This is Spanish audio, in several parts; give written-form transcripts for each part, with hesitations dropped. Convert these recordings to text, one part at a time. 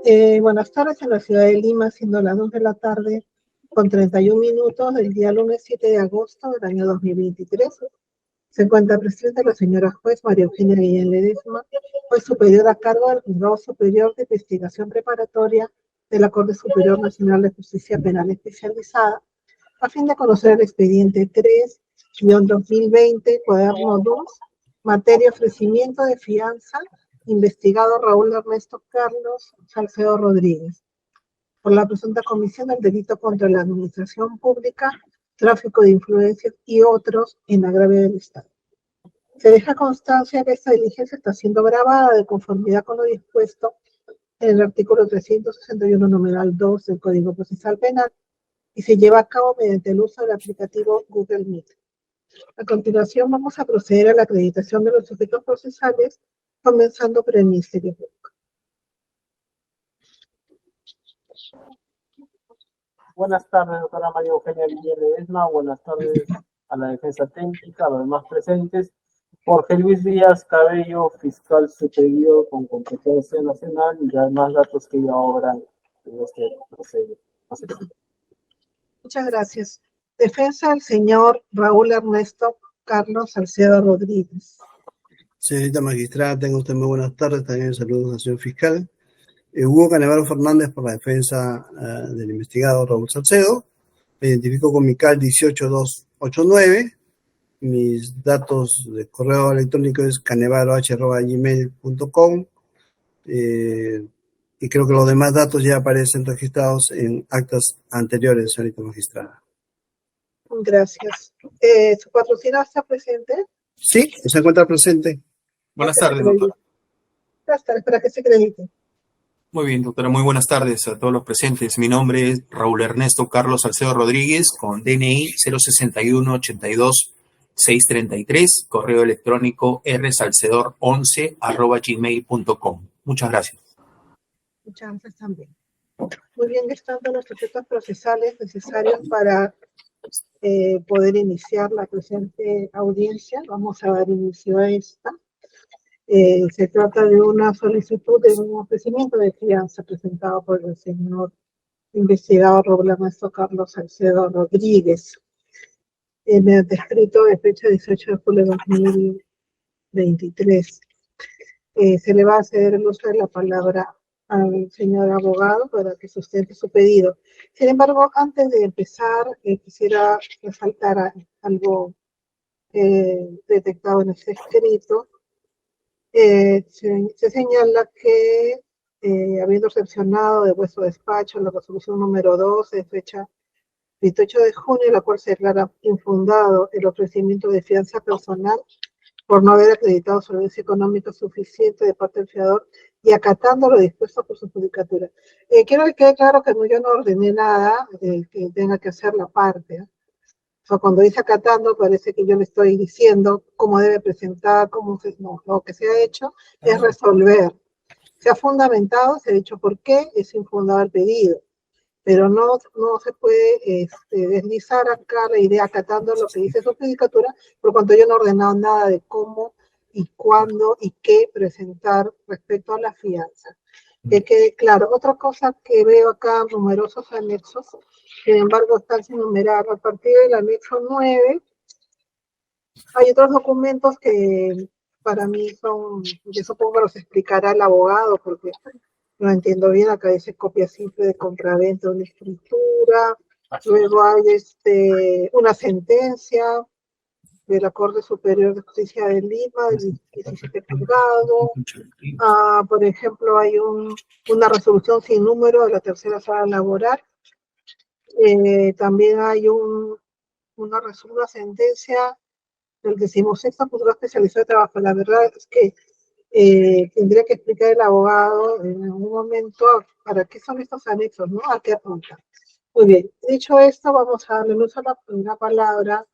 bien. Buenas tardes en la ciudad de Lima, siendo las 2 de la tarde, con 31 minutos del día lunes 7 de agosto del año 2023. Se encuentra presente la señora juez María Eugenia Guillén Ledesma, juez superior a cargo del Juzgado Superior de Investigación Preparatoria de la Corte Superior Nacional de Justicia Penal Especializada, a fin de conocer el expediente 3-2020, cuaderno 2, materia ofrecimiento de fianza, investigado Raúl Ernesto Carlos Salcedo Rodríguez, por la presunta comisión del delito contra la administración pública, tráfico de influencias y otros en agravio del Estado. Se deja constancia que esta diligencia está siendo grabada de conformidad con lo dispuesto en el artículo 361, numeral 2 del Código Procesal Penal, y se lleva a cabo mediante el uso del aplicativo Google Meet. A continuación vamos a proceder a la acreditación de los sujetos procesales, comenzando por el Ministerio Público. Buenas tardes, doctora María Eugenia Guillén Ledesma. Buenas tardes a la defensa técnica, a los demás presentes. Jorge Luis Díaz Cabello, fiscal superior con competencia nacional, y además datos que ya obran en este proceso. Muchas gracias. Defensa del señor Raúl Ernesto Carlos Salcedo Rodríguez. Señorita magistrada, tenga usted muy buenas tardes. También saludos al señor fiscal. Hugo Canevaro Fernández por la defensa del investigado Raúl Salcedo. Me identifico con mi CAL 18289. Mis datos de correo electrónico es canevaro@gmail.com. Y creo que los demás datos ya aparecen registrados en actas anteriores, señorita magistrada. Gracias. ¿Su patrocinador está presente? Sí, se encuentra presente. Buenas tardes, doctora. Buenas tardes, para que se acredite. Muy bien, doctora, muy buenas tardes a todos los presentes. Mi nombre es Raúl Ernesto Carlos Salcedo Rodríguez, con DNI 061-82-633, correo electrónico rsalcedor11@gmail.com. Muchas gracias. Muchas gracias también. Muy bien, estando los sujetos procesales necesarios para poder iniciar la presente audiencia, vamos a dar inicio a esta. Se trata de una solicitud de un ofrecimiento de fianza presentado por el señor investigador Raúl Ernesto Carlos Salcedo Rodríguez, mediante escrito de fecha 18 de julio de 2023. Se le va a ceder el uso de la palabra al señor abogado para que sustente su pedido. Sin embargo, antes de empezar, quisiera resaltar algo detectado en este escrito. Se señala que, habiendo recepcionado de vuestro despacho la resolución número 2 de fecha 28 de junio, en la cual se declara infundado el ofrecimiento de fianza personal por no haber acreditado solvencia económica suficiente de parte del fiador y acatando lo dispuesto por su judicatura. Quiero que quede claro que yo no ordené nada que tenga que hacer la parte. O sea, cuando dice acatando, parece que yo le estoy diciendo cómo debe presentar, no, lo que se ha hecho es resolver. Se ha fundamentado, se ha dicho por qué es infundado el pedido, pero no se puede deslizar acá la idea acatando lo que dice su judicatura, por cuanto yo no he ordenado nada de cómo y cuándo y qué presentar respecto a la fianza. Que quede claro. Otra cosa que veo acá, numerosos anexos, sin embargo están sin numerar. A partir del anexo 9, hay otros documentos que para mí son, yo supongo que los explicará el abogado, porque no entiendo bien. Acá dice copia simple de compraventa de una escritura. Luego hay una sentencia de la Corte Superior de Justicia de Lima, del 17 juzgado. Por ejemplo, hay una resolución sin número de la tercera sala laboral. También hay una sentencia del 16º juzgado especializado de trabajo. La verdad es que tendría que explicar el abogado en algún momento para qué son estos anexos, ¿no? A qué apuntan. Muy bien, dicho esto, vamos a darle uso a la palabra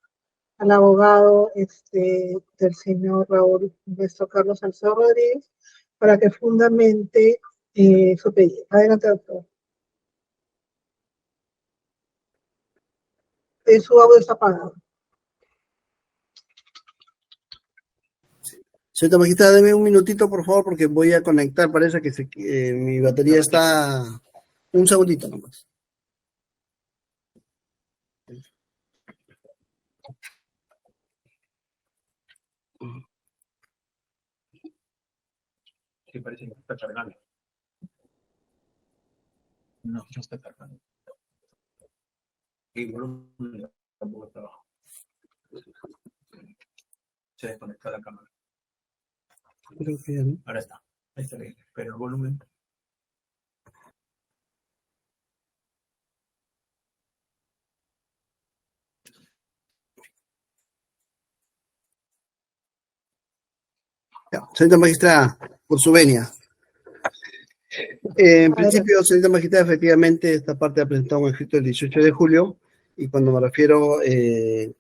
al abogado del señor Raúl Ernesto Carlos Salcedo Rodríguez para que fundamente su pedido. Adelante, doctor. Su audio está apagado. Señorita magistrada, deme un minutito, por favor, porque voy a conectar. Parece que mi batería está... Un segundito nomás. Sí, parece que está cargando. No, no está cargando. Y volumen tampoco está bajo. Se desconectó la cámara. Creo que ya no. Ahora está. Ahí está bien. Pero el volumen. Ya, señorita magistrada, por su venia. En principio, señorita magistrada, efectivamente, esta parte ha presentado un escrito el 18 de julio, y cuando me refiero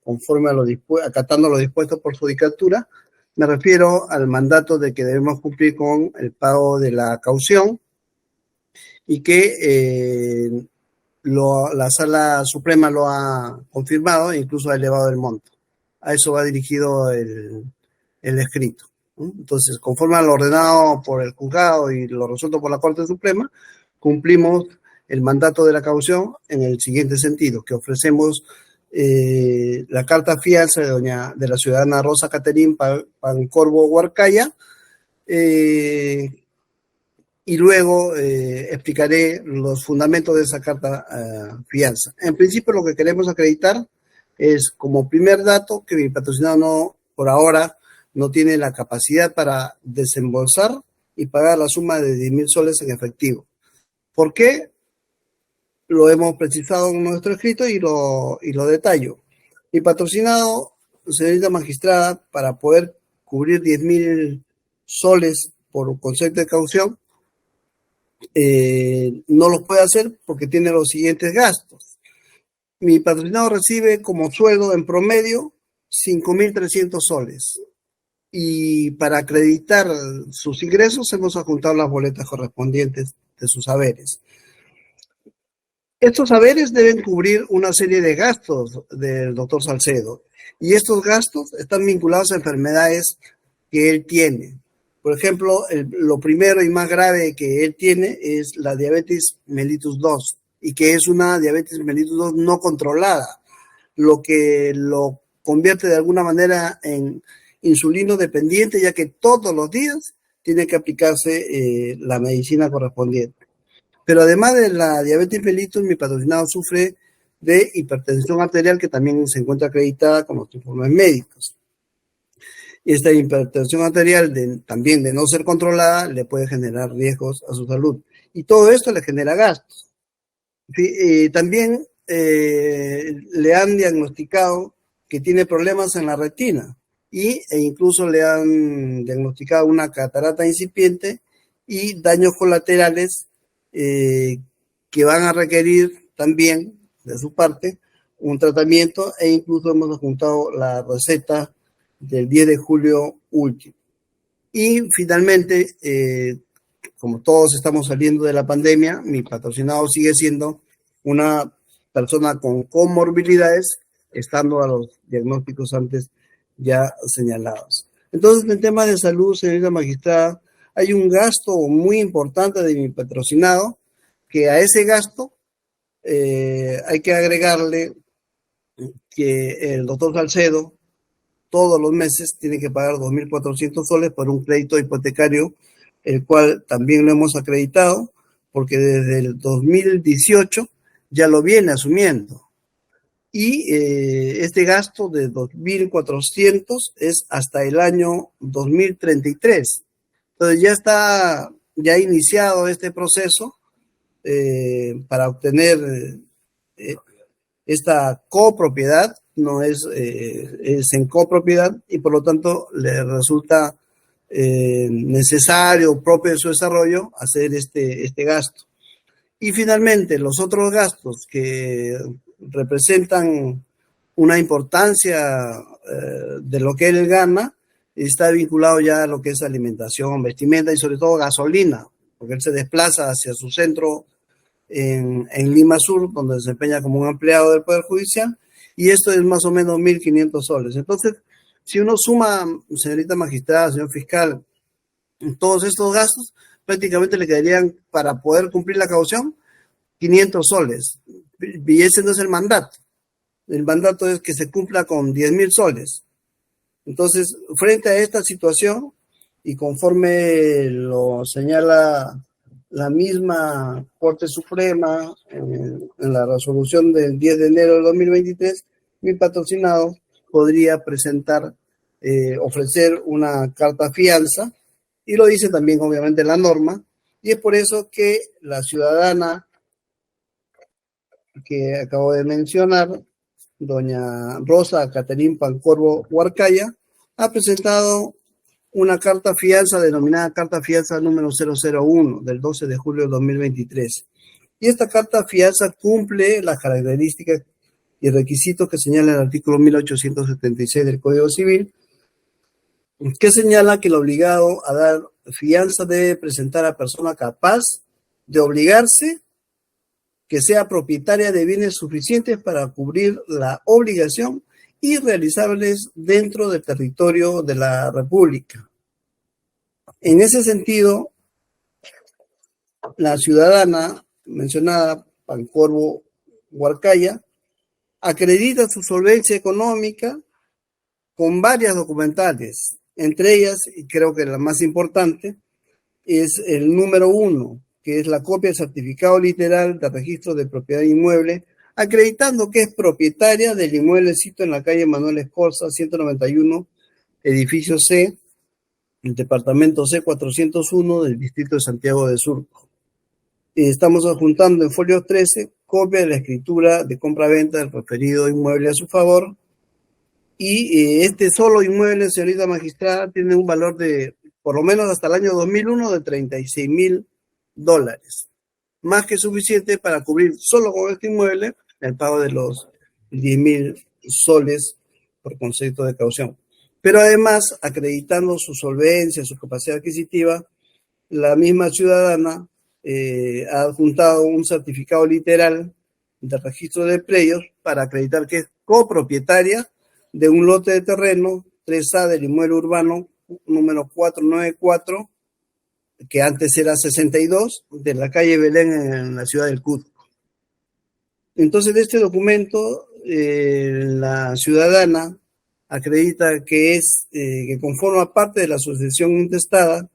conforme a acatando lo dispuesto por su judicatura, me refiero al mandato de que debemos cumplir con el pago de la caución y que la Sala Suprema lo ha confirmado e incluso ha elevado el monto. A eso va dirigido el escrito. Entonces, conforme a lo ordenado por el juzgado y lo resuelto por la Corte Suprema, cumplimos el mandato de la caución en el siguiente sentido, que ofrecemos la carta fianza de la ciudadana Rosa Caterín Pancorbo Huarcaya, y luego explicaré los fundamentos de esa carta fianza. En principio, lo que queremos acreditar es, como primer dato, que mi patrocinado no, por ahora, no tiene la capacidad para desembolsar y pagar la suma de 10.000 soles en efectivo. ¿Por qué? Lo hemos precisado en nuestro escrito y lo detallo. Mi patrocinado, señorita magistrada, para poder cubrir 10.000 soles por concepto de caución, no lo puede hacer porque tiene los siguientes gastos. Mi patrocinado recibe como sueldo en promedio 5.300 soles. Y para acreditar sus ingresos hemos adjuntado las boletas correspondientes de sus haberes. Estos haberes deben cubrir una serie de gastos del doctor Salcedo, y estos gastos están vinculados a enfermedades que él tiene. Por ejemplo, lo primero y más grave que él tiene es la diabetes mellitus 2, y que es una diabetes mellitus 2 no controlada, lo que lo convierte de alguna manera en insulino dependiente, ya que todos los días tiene que aplicarse la medicina correspondiente. Pero además de la diabetes mellitus, mi patrocinado sufre de hipertensión arterial, que también se encuentra acreditada con los informes médicos. Y esta hipertensión arterial, también de no ser controlada, le puede generar riesgos a su salud. Y todo esto le genera gastos. También le han diagnosticado que tiene problemas en la retina, e incluso le han diagnosticado una catarata incipiente y daños colaterales que van a requerir también de su parte un tratamiento, e incluso hemos adjuntado la receta del 10 de julio último. Y finalmente, como todos estamos saliendo de la pandemia, mi patrocinado sigue siendo una persona con comorbilidades, estando a los diagnósticos antes ya señalados. Entonces, en temas de salud, señorita magistrada, hay un gasto muy importante de mi patrocinado, que a ese gasto hay que agregarle que el doctor Salcedo todos los meses tiene que pagar 2.400 soles por un crédito hipotecario, el cual también lo hemos acreditado, porque desde el 2018 ya lo viene asumiendo. Y este gasto de 2.400 es hasta el año 2033. Entonces ya ha iniciado este proceso para obtener esta copropiedad, no es en copropiedad, y por lo tanto le resulta necesario, propio de su desarrollo, hacer este gasto. Y finalmente, los otros gastos que representan una importancia de lo que él gana, está vinculado ya a lo que es alimentación, vestimenta y sobre todo gasolina, porque él se desplaza hacia su centro en Lima Sur, donde se desempeña como un empleado del Poder Judicial, y esto es más o menos 1.500 soles. Entonces, Si uno suma, señorita magistrada, señor fiscal, todos estos gastos, prácticamente le quedarían, para poder cumplir la caución, 500 soles. Y ese no es el mandato. El mandato es que se cumpla con 10.000 soles. Entonces, frente a esta situación, y conforme lo señala la misma Corte Suprema en la resolución del 10 de enero del 2023, mi patrocinado podría presentar, ofrecer una carta fianza, y lo dice también obviamente la norma, y es por eso que la ciudadana que acabo de mencionar, doña Rosa Caterín Pancorbo Huarcaya, ha presentado una carta fianza denominada carta fianza número 001 del 12 de julio de 2023. Y esta carta fianza cumple las características y requisitos que señala el artículo 1876 del Código Civil, que señala que el obligado a dar fianza debe presentar a persona capaz de obligarse, que sea propietaria de bienes suficientes para cubrir la obligación y realizables dentro del territorio de la República. En ese sentido, la ciudadana mencionada, Pancorbo Huarcaya, acredita su solvencia económica con varias documentales. Entre ellas, y creo que la más importante, es el número 1, que es la copia del certificado literal de registro de propiedad inmueble, acreditando que es propietaria del inmueblecito en la calle Manuel Escorza, 191, edificio C, el departamento C401 del distrito de Santiago de Surco. Estamos adjuntando en folio 13 copia de la escritura de compra-venta del referido inmueble a su favor, y este solo inmueble, señorita magistrada, tiene un valor de, por lo menos hasta el año 2001, de $36,000, más que suficiente para cubrir solo con este inmueble el pago de los 10.000 soles por concepto de caución. Pero además, acreditando su solvencia, su capacidad adquisitiva, la misma ciudadana ha adjuntado un certificado literal de registro de predios para acreditar que es copropietaria de un lote de terreno 3A del inmueble urbano número 494, que antes era 62, de la calle Belén en la ciudad del Cusco. Entonces, de este documento, la ciudadana acredita que que conforma parte de la asociación intestada,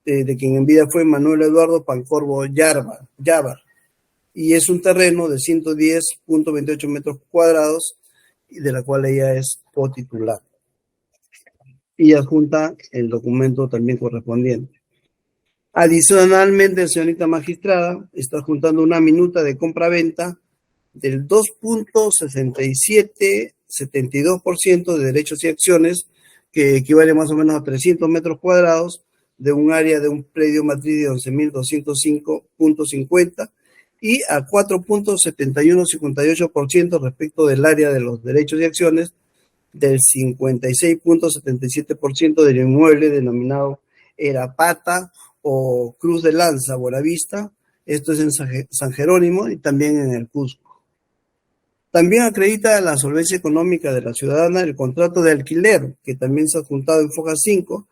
de quien en vida fue Manuel Eduardo Pancorbo Yávar, y es un terreno de 110.28 metros cuadrados, de la cual ella es cotitular. Y adjunta el documento también correspondiente. Adicionalmente, señorita magistrada, está adjuntando una minuta de compra-venta del 2.6772% de derechos y acciones, que equivale más o menos a 300 metros cuadrados, de un área de un predio matriz de 11.205.50 y a 4.7158% respecto del área de los derechos y acciones del 56.77% del inmueble denominado Erapata o Cruz de Lanza, Buenavista. Esto es en San Jerónimo y también en el Cusco. También acredita la solvencia económica de la ciudadana el contrato de alquiler, que también se ha adjuntado en foja 5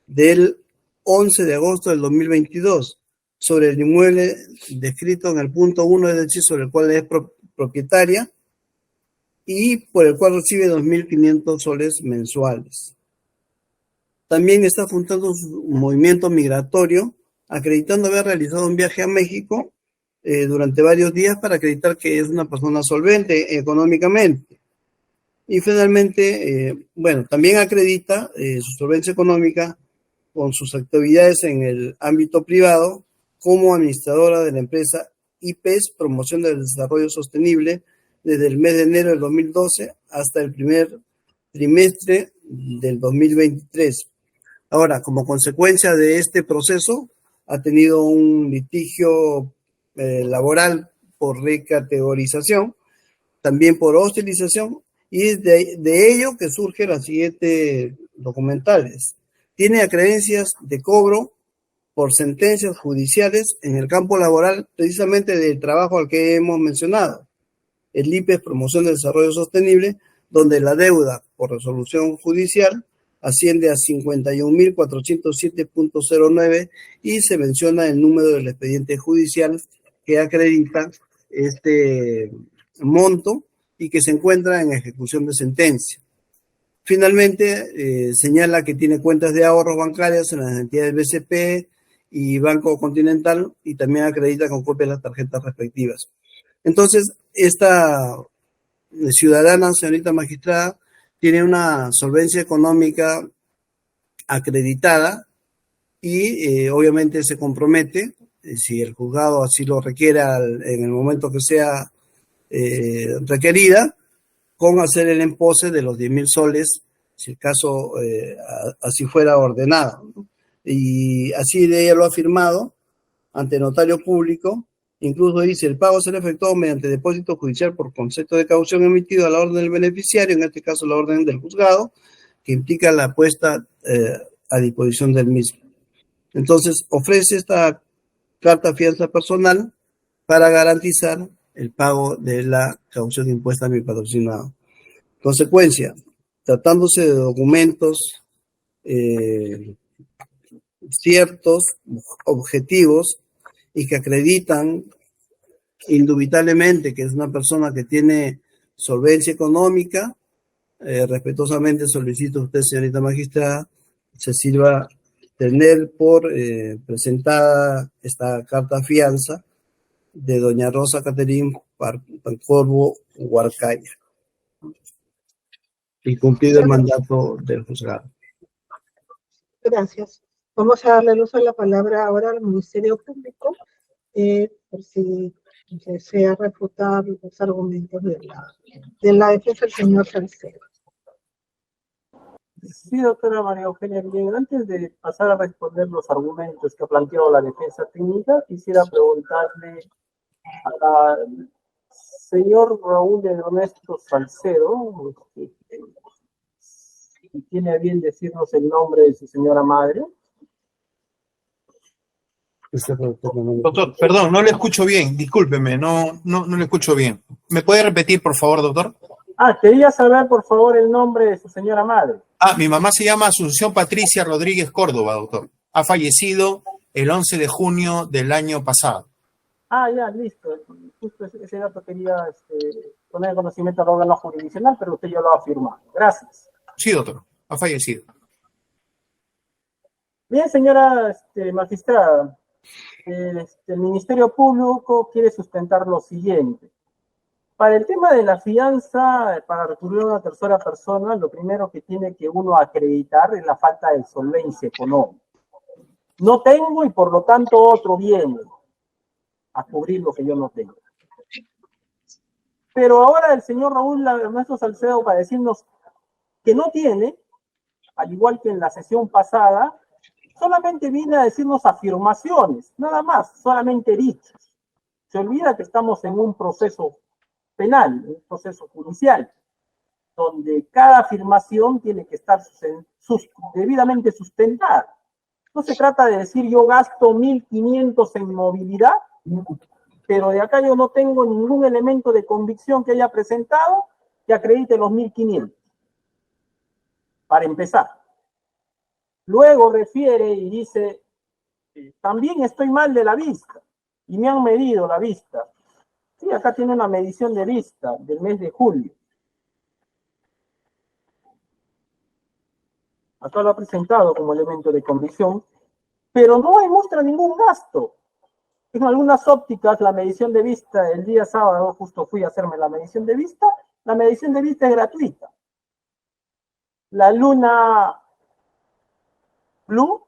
del 11 de agosto del 2022, sobre el inmueble descrito en el punto 1, es decir, sobre el cual es propietaria, y por el cual recibe 2.500 soles mensuales. También está adjuntando su movimiento migratorio, acreditando haber realizado un viaje a México durante varios días para acreditar que es una persona solvente económicamente. Y finalmente, también acredita su solvencia económica con sus actividades en el ámbito privado como administradora de la empresa IPES, Promoción del Desarrollo Sostenible, desde el mes de enero del 2012 hasta el primer trimestre del 2023. Ahora, como consecuencia de este proceso, ha tenido un litigio laboral por recategorización, también por hostilización, y es de ello que surgen las siguientes documentales. Tiene acreencias de cobro por sentencias judiciales en el campo laboral, precisamente del trabajo al que hemos mencionado, el IPES Promoción del Desarrollo Sostenible, donde la deuda por resolución judicial asciende a 51.407.09 y se menciona el número del expediente judicial que acredita este monto y que se encuentra en ejecución de sentencia. Finalmente, señala que tiene cuentas de ahorros bancarias en las entidades BCP y Banco Continental y también acredita con copia las tarjetas respectivas. Entonces, esta ciudadana, señorita magistrada, tiene una solvencia económica acreditada y obviamente se compromete, si el juzgado así lo requiera en el momento que sea requerida, con hacer el empose de los 10.000 soles, si el caso así fuera ordenado, ¿no? Y así ella lo ha firmado ante notario público. Incluso dice, el pago será efectuado mediante depósito judicial por concepto de caución emitido a la orden del beneficiario, en este caso la orden del juzgado, que implica la puesta a disposición del mismo. Entonces, ofrece esta carta fianza personal para garantizar el pago de la caución impuesta a mi patrocinado. Consecuencia, tratándose de documentos ciertos, objetivos, y que acreditan indubitablemente que es una persona que tiene solvencia económica, respetuosamente solicito a usted, señorita magistrada, se sirva tener por presentada esta carta fianza de doña Rosa Caterín Pancorbo Huarcaya y cumplido el mandato del juzgado. Gracias. Vamos a darle el uso de la palabra ahora al Ministerio Público, por si desea refutar los argumentos de la defensa del señor Salcedo. Sí, doctora María Eugenia Guillén, antes de pasar a responder los argumentos que ha planteado la defensa técnica, quisiera preguntarle al señor Raúl Ernesto Salcedo, si tiene a bien decirnos el nombre de su señora madre. Doctor, perdón, no le escucho bien, discúlpeme, no le escucho bien. ¿Me puede repetir, por favor, doctor? Quería saber, por favor, el nombre de su señora madre. Mi mamá se llama Asunción Patricia Rodríguez Córdoba, doctor. Ha fallecido el 11 de junio del año pasado. Ya, listo. Justo ese dato quería poner en conocimiento al órgano jurisdiccional, pero usted ya lo ha afirmado. Gracias. Sí, doctor, ha fallecido. Bien, señora magistrada, el Ministerio Público quiere sustentar lo siguiente. Para el tema de la fianza, para recurrir a una tercera persona, lo primero que tiene que uno acreditar es la falta de solvencia económica. No tengo y por lo tanto otro viene a cubrir lo que yo no tengo. Pero ahora el señor Raúl Ernesto Salcedo, para decirnos que no tiene, al igual que en la sesión pasada, solamente viene a decirnos afirmaciones, nada más, solamente dichas. Se olvida que estamos en un proceso penal, un proceso judicial, donde cada afirmación tiene que estar debidamente sustentada. No se trata de decir yo gasto 1.500 en movilidad, pero de acá yo no tengo ningún elemento de convicción que haya presentado que acredite los 1.500. Para empezar. Luego refiere y dice, también estoy mal de la vista, y me han medido la vista. Sí, acá tiene una medición de vista del mes de julio. Acá lo ha presentado como elemento de convicción, pero no demuestra ningún gasto. En algunas ópticas, la medición de vista, el día sábado justo fui a hacerme la medición de vista, la medición de vista es gratuita. La Luna Blue,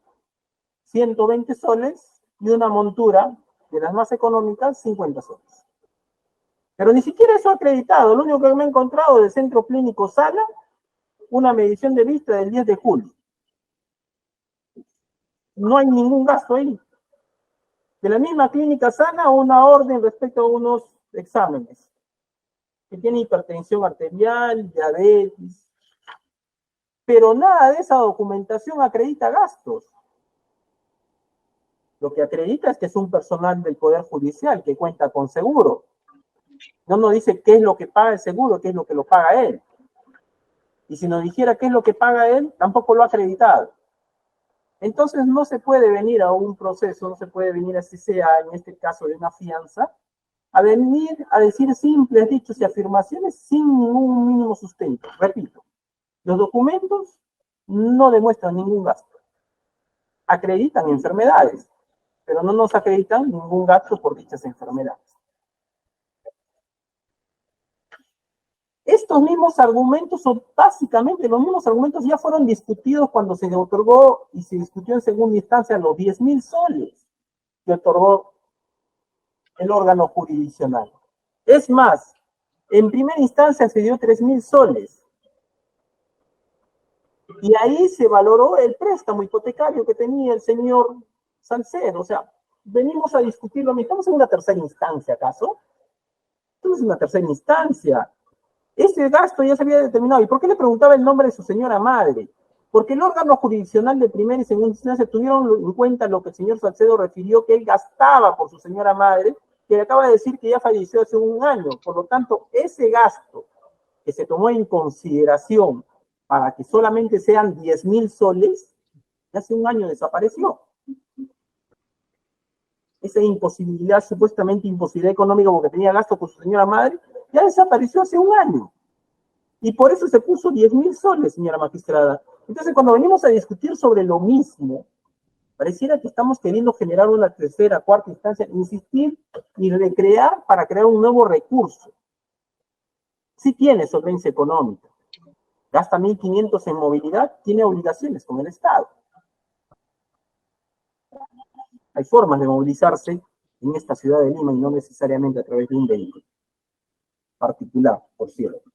120 soles, y una montura de las más económicas, 50 soles. Pero ni siquiera eso acreditado. Lo único que me he encontrado del Centro Clínico Sala, una medición de vista del 10 de julio. No hay ningún gasto ahí. De la misma clínica Sana, una orden respecto a unos exámenes. Que tiene hipertensión arterial, diabetes. Pero nada de esa documentación acredita gastos. Lo que acredita es que es un personal del Poder Judicial que cuenta con seguro. No nos dice qué es lo que paga el seguro, qué es lo que lo paga él. Y si nos dijera qué es lo que paga él, tampoco lo ha acreditado. Entonces no se puede venir a un proceso, no se puede venir así sea, en este caso de una fianza, a venir a decir simples dichos y afirmaciones sin ningún mínimo sustento. Repito, los documentos no demuestran ningún gasto. Acreditan enfermedades, pero no nos acreditan ningún gasto por dichas enfermedades. Estos mismos argumentos, o básicamente los mismos argumentos, ya fueron discutidos cuando se le otorgó y se discutió en segunda instancia los 10.000 soles que otorgó el órgano jurisdiccional. Es más, en primera instancia se dio 3.000 soles. Y ahí se valoró el préstamo hipotecario que tenía el señor Salcedo. O sea, venimos a discutirlo. ¿Estamos en una tercera instancia, acaso? Estamos en una tercera instancia. Ese gasto ya se había determinado. ¿Y por qué le preguntaba el nombre de su señora madre? Porque el órgano jurisdiccional de primera y segunda instancia tuvieron en cuenta lo que el señor Salcedo refirió que él gastaba por su señora madre, que le acaba de decir que ya falleció hace un año. Por lo tanto, ese gasto que se tomó en consideración para que solamente sean 10.000 soles, hace un año desapareció. Esa imposibilidad, supuestamente imposibilidad económica porque tenía gasto con su señora madre, ya desapareció hace un año. Y por eso se puso 10.000 soles, señora magistrada. Entonces, cuando venimos a discutir sobre lo mismo, pareciera que estamos queriendo generar una tercera, cuarta instancia, insistir y recrear para crear un nuevo recurso. Sí tiene solvencia económica. Gasta 1.500 en movilidad, tiene obligaciones con el Estado. Hay formas de movilizarse en esta ciudad de Lima y no necesariamente a través de un vehículo particular, por cierto.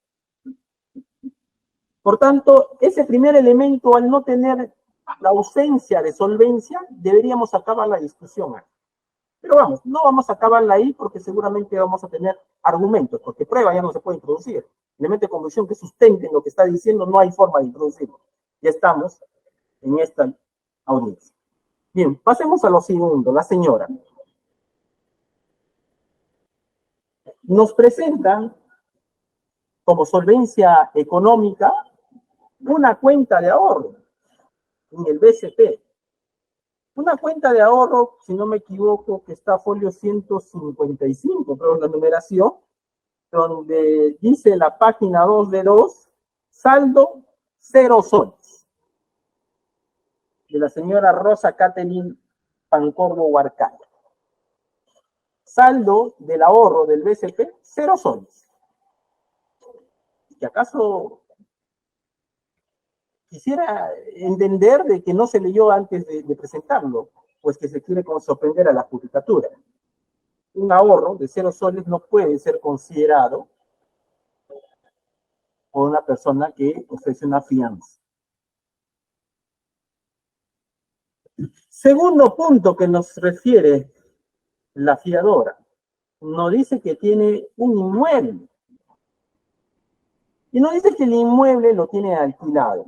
Por tanto, ese primer elemento, al no tener la ausencia de solvencia, deberíamos acabar la discusión ahí. Pero vamos, no vamos a acabarla ahí porque seguramente vamos a tener argumentos, porque prueba ya no se puede introducir. Elemento de convicción que sustenten lo que está diciendo, no hay forma de introducirlo. Ya estamos en esta audiencia. Bien, pasemos a lo segundo, la señora. Nos presentan como solvencia económica una cuenta de ahorro en el BCP. Una cuenta de ahorro, si no me equivoco, que está a folio 155, creo la numeración, donde dice la página 2 de 2, saldo 0 soles. De la señora Rosa Catherine Pancorbo Huarcaya. Saldo del ahorro del BCP, 0 soles. ¿Y acaso quisiera entender de que no se leyó antes de presentarlo, pues que se quiere sorprender a la judicatura? Un ahorro de 0 soles no puede ser considerado por una persona que ofrece una fianza. Segundo punto que nos refiere la fiadora. Nos dice que tiene un inmueble. Y nos dice que el inmueble lo tiene alquilado.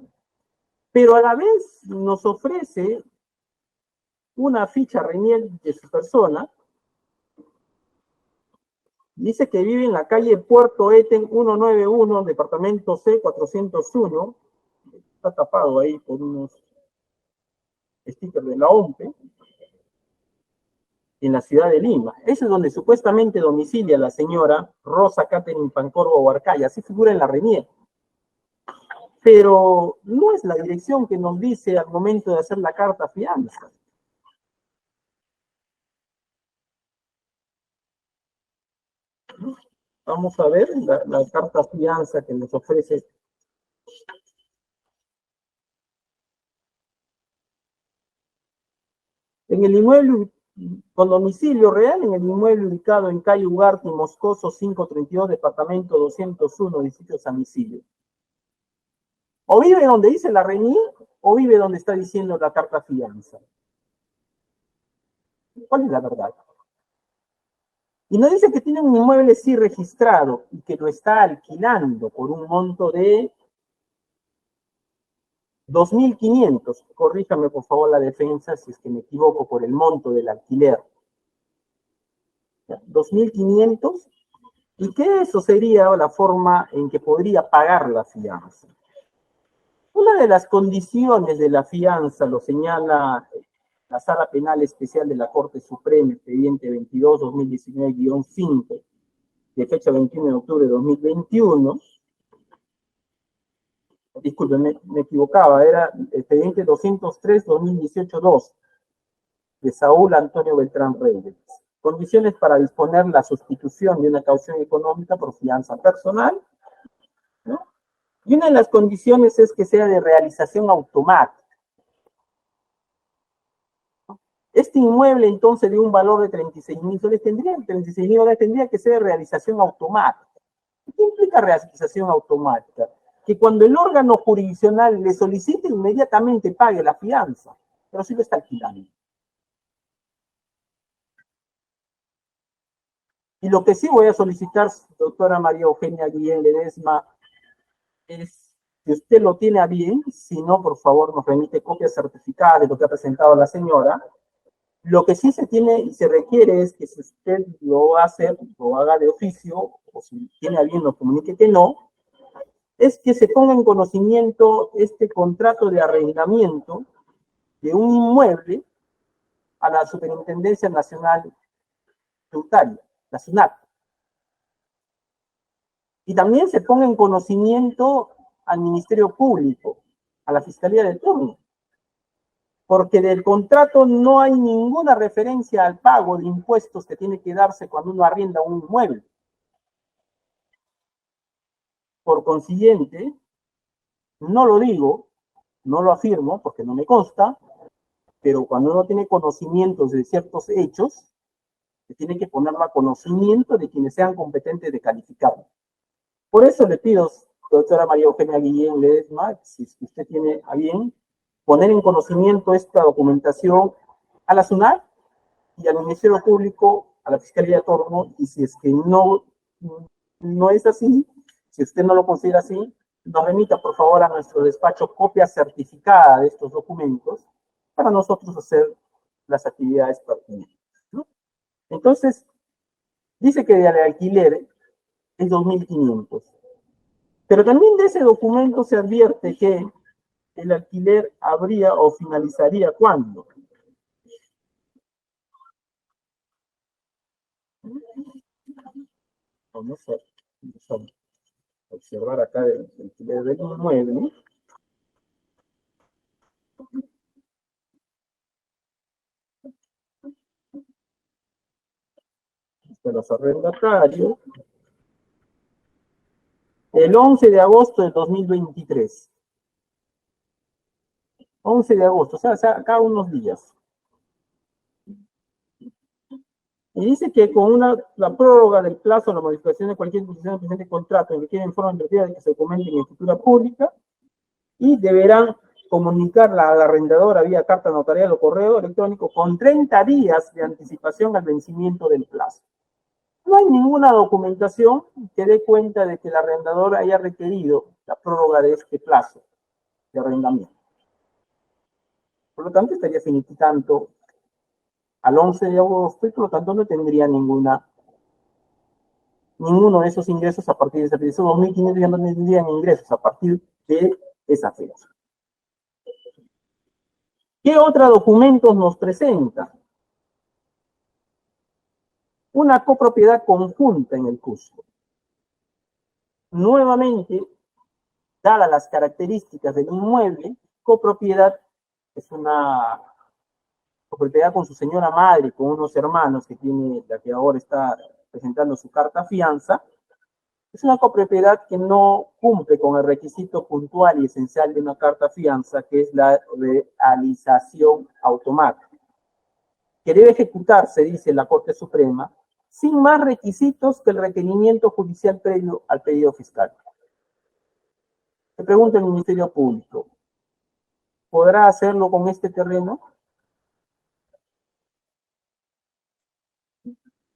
Pero a la vez nos ofrece una ficha RENIEL de su persona. Dice que vive en la calle Puerto Eten 191, departamento C 401. Está tapado ahí por unos stickers de la OMPE. En la ciudad de Lima. Ese es donde supuestamente domicilia la señora Rosa Catherine Pancorbo Huarcaya. Así figura en la RENIEL. Pero no es la dirección que nos dice al momento de hacer la carta fianza. Vamos a ver la carta fianza que nos ofrece. En el inmueble con domicilio real, en el inmueble ubicado en calle Ugarte, Moscoso 532, departamento 201, distrito San Isidro. O vive donde dice la RENIEL, o vive donde está diciendo la carta fianza. ¿Cuál es la verdad? Y nos dice que tiene un inmueble sí registrado y que lo está alquilando por un monto de 2.500. Corríjame por favor la defensa si es que me equivoco por el monto del alquiler. 2.500. ¿Y qué eso sería la forma en que podría pagar la fianza? Una de las condiciones de la fianza, lo señala la Sala Penal Especial de la Corte Suprema, expediente 22-2019-5, de fecha 21 de octubre de 2021, disculpe, me equivocaba, era expediente 203-2018-2, de Saúl Antonio Beltrán Reyes. Condiciones para disponer la sustitución de una caución económica por fianza personal, ¿no? Y una de las condiciones es que sea de realización automática. Este inmueble, entonces, de un valor de 36.000 soles, 36.000 dólares, tendría que ser de realización automática. ¿Qué implica realización automática? Que cuando el órgano jurisdiccional le solicite, inmediatamente pague la fianza, pero sí lo está alquilando. Y lo que sí voy a solicitar, doctora María Eugenia Guillén Ledesma, es que usted lo tiene a bien, si no, por favor, nos remite copias certificadas de lo que ha presentado la señora. Lo que sí se tiene y se requiere es que si usted lo va a hacer, lo haga de oficio, o si tiene a bien, nos comunique que no, es que se ponga en conocimiento este contrato de arrendamiento de un inmueble a la Superintendencia Nacional Tributaria, la SUNAT. Y también se ponga en conocimiento al Ministerio Público, a la Fiscalía del turno, porque del contrato no hay ninguna referencia al pago de impuestos que tiene que darse cuando uno arrienda un inmueble. Por consiguiente, no lo digo, no lo afirmo porque no me consta, pero cuando uno tiene conocimientos de ciertos hechos, se tiene que ponerlo a conocimiento de quienes sean competentes de calificarlo. Por eso le pido, doctora María Eugenia Guillén Ledesma, si usted tiene a bien, poner en conocimiento esta documentación a la SUNAT y al Ministerio Público, a la Fiscalía de Turno, y si es que no es así, si usted no lo considera así, nos remita por favor a nuestro despacho copia certificada de estos documentos para nosotros hacer las actividades pertinentes, ¿no? Entonces, dice que de alquiler es 2.500. Pero también de ese documento se advierte que el alquiler habría o finalizaría ¿cuándo? Vamos a observar acá el alquiler del inmueble. De los arrendatarios. El 11 de agosto de 2023. 11 de agosto, o sea, acá unos días. Y dice que con la prórroga del plazo, la modificación de cualquier disposición del presente contrato, en que quede en forma invertida de que se documenten en escritura pública, y deberán comunicar al arrendador vía carta notarial o correo electrónico con 30 días de anticipación al vencimiento del plazo. No hay ninguna documentación que dé cuenta de que el arrendador haya requerido la prórroga de este plazo de arrendamiento. Por lo tanto, estaría finiquitando al 11 de agosto y por lo tanto no tendría ninguno de esos ingresos a partir de esa fecha. Esos 2.500 ya no tendrían ingresos a partir de esa fecha. ¿Qué otros documentos nos presenta? Una copropiedad conjunta en el Cusco. Nuevamente, dadas las características del inmueble, copropiedad es una copropiedad con su señora madre, con unos hermanos que tiene, la que ahora está presentando su carta fianza. Es una copropiedad que no cumple con el requisito puntual y esencial de una carta fianza, que es la realización automática, que debe ejecutarse, dice la Corte Suprema, sin más requisitos que el requerimiento judicial previo al pedido fiscal. Se pregunta el Ministerio Público, ¿podrá hacerlo con este terreno?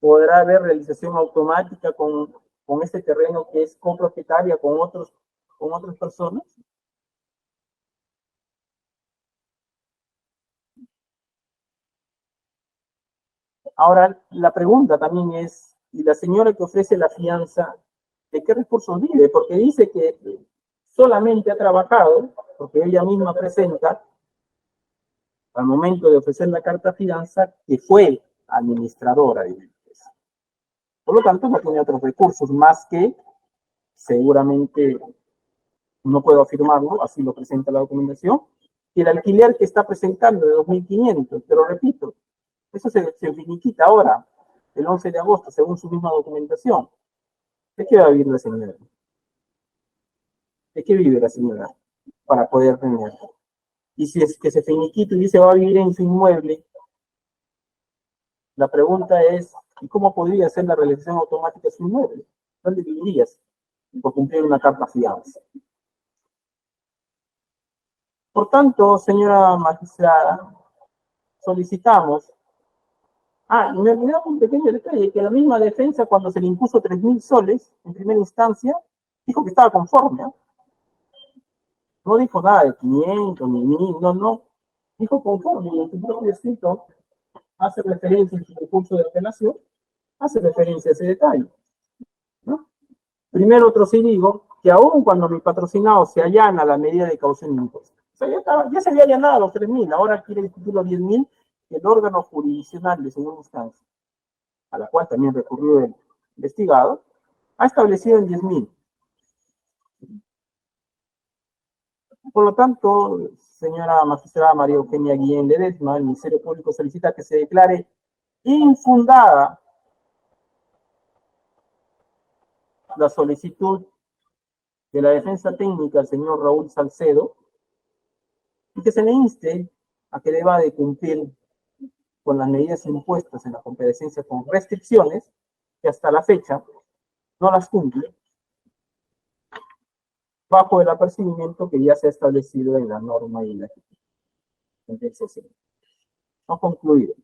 ¿Podrá haber realización automática con este terreno que es copropietaria con otras personas? Ahora, la pregunta también es, ¿y la señora que ofrece la fianza, de qué recursos vive? Porque dice que solamente ha trabajado, porque ella misma presenta, al momento de ofrecer la carta fianza, que fue administradora de la empresa. Por lo tanto, no tiene otros recursos más que, seguramente, no puedo afirmarlo, así lo presenta la documentación, y el alquiler que está presentando de 2.500, pero repito, eso se finiquita ahora, el 11 de agosto, según su misma documentación. ¿De qué va a vivir la señora? ¿De qué vive la señora para poder tener? Y si es que se finiquita y dice va a vivir en su inmueble, la pregunta es, ¿y cómo podría ser la realización automática de su inmueble? ¿Dónde vivirías por cumplir una carta fianza? Por tanto, señora magistrada, solicitamos. Y me olvidaba un pequeño detalle, que la misma defensa, cuando se le impuso 3.000 soles en primera instancia, dijo que estaba conforme. No dijo nada de 500 ni 1.000, no. Dijo conforme, y en su propio escrito hace referencia en su recurso de apelación, hace referencia a ese detalle, ¿no? Primero, otro sí digo, que aún cuando mi patrocinado se allana la medida de caución de impuestos, o sea, ya se había allanado los 3.000, ahora quiere discutir los 10.000, el órgano jurisdiccional de segunda instancia, a la cual también recurrió el investigado, ha establecido en 10.000. Por lo tanto, señora magistrada María Eugenia Guillén Ledesma, el Ministerio Público solicita que se declare infundada la solicitud de la defensa técnica del señor Raúl Salcedo y que se le inste a que deba de cumplir con las medidas impuestas en la comparecencia con restricciones que hasta la fecha no las cumple, bajo el apercibimiento que ya se ha establecido en la norma y en la sentencia. No concluido.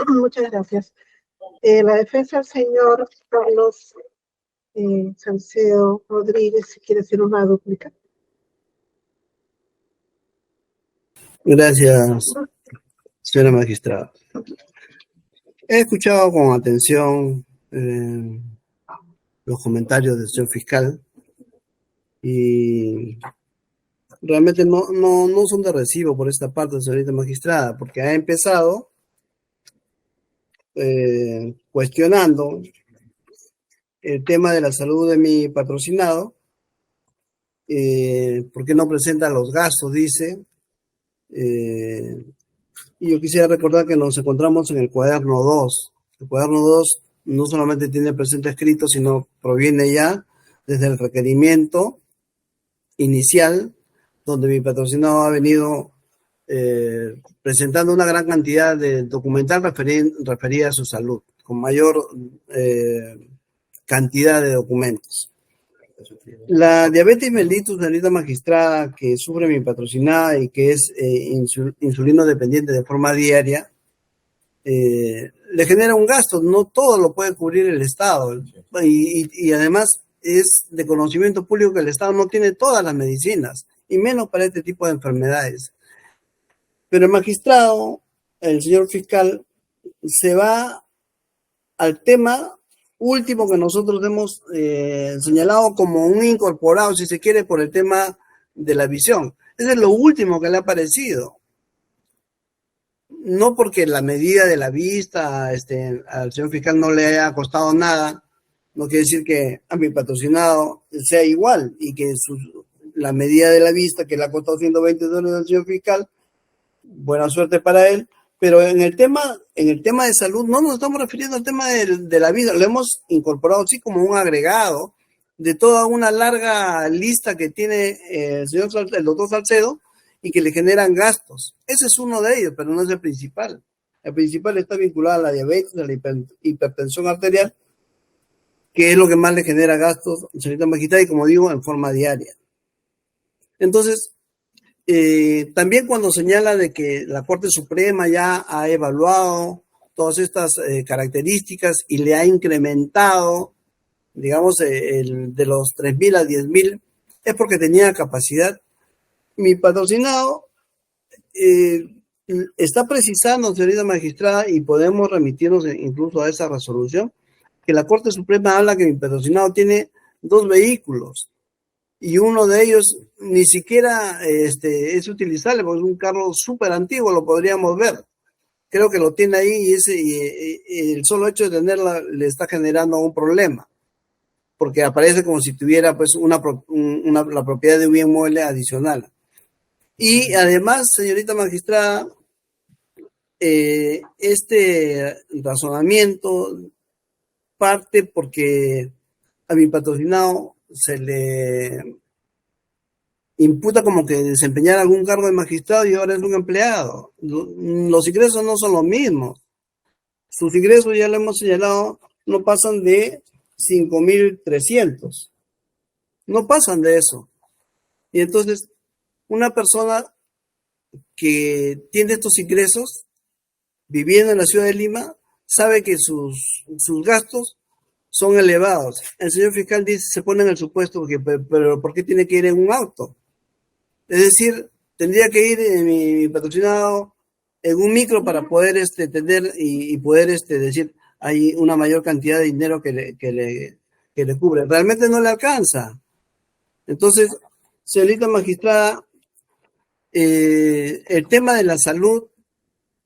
Muchas gracias. La defensa del señor Carlos Salcedo Rodríguez, si quiere hacer una dúplica. Gracias, señora magistrada. He escuchado con atención los comentarios del señor fiscal y realmente no son de recibo por esta parte, señorita magistrada, porque ha empezado cuestionando el tema de la salud de mi patrocinado, ¿por qué no presenta los gastos? Dice. Y yo quisiera recordar que nos encontramos en el cuaderno 2. El cuaderno 2 no solamente tiene el presente escrito, sino proviene ya desde el requerimiento inicial, donde mi patrocinado ha venido presentando una gran cantidad de documental referida a su salud, con mayor cantidad de documentos. La diabetes mellitus, señorita magistrada, que sufre mi patrocinada y que es insulino dependiente de forma diaria, le genera un gasto, no todo lo puede cubrir el Estado. Y además es de conocimiento público que el Estado no tiene todas las medicinas, y menos para este tipo de enfermedades. Pero el magistrado, el señor fiscal, se va al tema último que nosotros hemos señalado como un incorporado, si se quiere, por el tema de la visión. Ese es lo último que le ha parecido. No porque la medida de la vista al señor fiscal no le haya costado nada, no quiere decir que a mi patrocinado sea igual y que la medida de la vista que le ha costado $120 al señor fiscal, buena suerte para él. Pero en el tema de salud no nos estamos refiriendo al tema de la vida, lo hemos incorporado así como un agregado de toda una larga lista que tiene el doctor Salcedo y que le generan gastos. Ese es uno de ellos, pero no es el principal. El principal está vinculado a la diabetes, a la hipertensión arterial, que es lo que más le genera gastos, señorita magistrada, y como digo, en forma diaria. Entonces, también cuando señala de que la Corte Suprema ya ha evaluado todas estas características y le ha incrementado, digamos, de los 3.000 a 10.000, es porque tenía capacidad. Mi patrocinado está precisando, señorita magistrada, y podemos remitirnos incluso a esa resolución, que la Corte Suprema habla que mi patrocinado tiene 2 vehículos y uno de ellos ni siquiera es utilizable porque es un carro súper antiguo, lo podríamos ver. Creo que lo tiene ahí y el solo hecho de tenerla le está generando un problema, porque aparece como si tuviera pues la propiedad de un bien mueble adicional. Y además, señorita magistrada, este razonamiento parte porque a mi patrocinado se le imputa como que desempeñar algún cargo de magistrado y ahora es un empleado. Los ingresos no son los mismos. Sus ingresos, ya lo hemos señalado, no pasan de 5.300. No pasan de eso. Y entonces, una persona que tiene estos ingresos, viviendo en la ciudad de Lima, sabe que sus gastos son elevados. El señor fiscal dice, se pone en el supuesto, pero ¿por qué tiene que ir en un auto? Es decir, tendría que ir mi patrocinado en un micro para poder tener y poder decir, hay una mayor cantidad de dinero que le cubre. Realmente no le alcanza. Entonces, señorita magistrada, el tema de la salud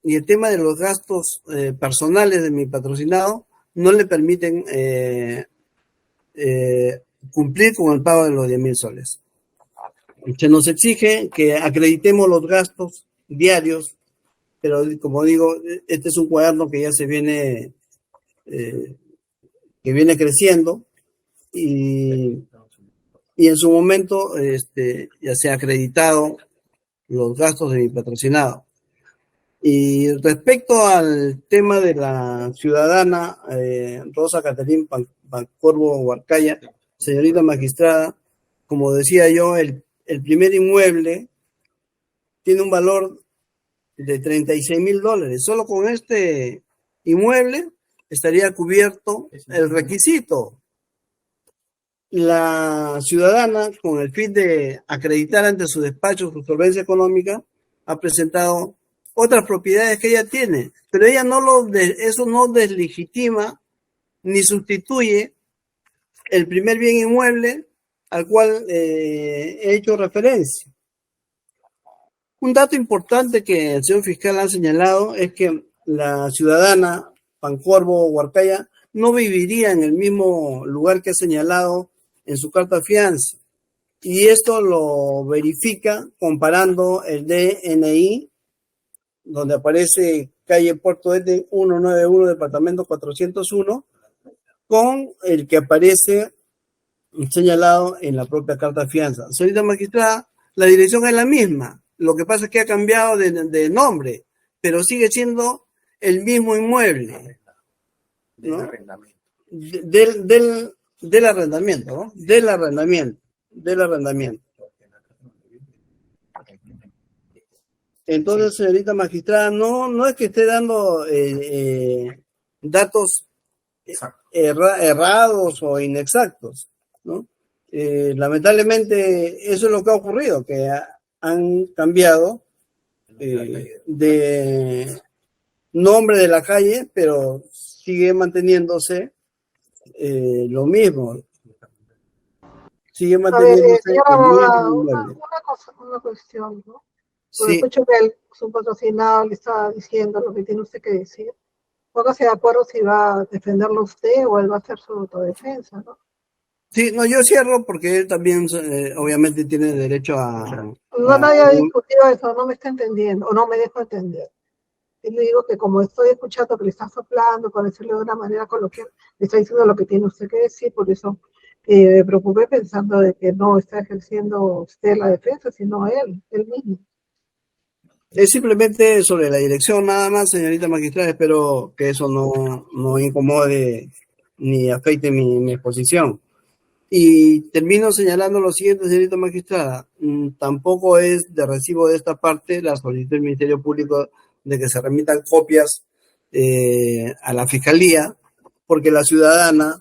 y el tema de los gastos personales de mi patrocinado no le permiten cumplir con el pago de los 10.000 soles. Se nos exige que acreditemos los gastos diarios, pero como digo, este es un cuaderno que ya se viene, que viene creciendo y en su momento ya se ha acreditado los gastos de mi patrocinado. Y respecto al tema de la ciudadana Rosa Caterín Pancorbo Huarcaya, señorita magistrada, como decía yo, el primer inmueble tiene un valor de $36.000. Solo con este inmueble estaría cubierto el requisito. La ciudadana, con el fin de acreditar ante su despacho su solvencia económica, ha presentado otras propiedades que ella tiene, pero ella eso no deslegitima ni sustituye el primer bien inmueble al cual he hecho referencia. Un dato importante que el señor fiscal ha señalado es que la ciudadana Pancorbo Huarcaya no viviría en el mismo lugar que ha señalado en su carta de fianza. Y esto lo verifica comparando el DNI, donde aparece calle Puerto Eden 191, departamento 401, con el que aparece señalado en la propia carta de fianza. Señorita magistrada, la dirección es la misma. Lo que pasa es que ha cambiado de nombre, pero sigue siendo el mismo inmueble, ¿no? Del arrendamiento, ¿no? Del arrendamiento. Entonces, señorita magistrada, no es que esté dando datos errados o inexactos, ¿no? Lamentablemente, eso es lo que ha ocurrido, que han cambiado de nombre de la calle, pero sigue manteniéndose lo mismo. Sigue manteniéndose señor el mismo abogado, inmueble. una cuestión, ¿no? Sí. Escucho que su patrocinado le estaba diciendo lo que tiene usted que decir. Póngase de acuerdo si va a defenderlo usted o él va a hacer su autodefensa, ¿no? Sí, no, yo cierro porque él también obviamente tiene derecho a... Nadie ha discutido eso, no me está entendiendo o no me dejo entender. Y le digo que como estoy escuchando que le está soplando, por decirlo de una manera coloquial, le está diciendo lo que tiene usted que decir, por eso me preocupé pensando de que no está ejerciendo usted la defensa, sino él mismo. Es simplemente sobre la dirección nada más, señorita magistrada. Espero que eso no incomode ni afecte mi exposición. Y termino señalando lo siguiente, señorita magistrada. Tampoco es de recibo de esta parte la solicitud del Ministerio Público de que se remitan copias a la Fiscalía, porque la ciudadana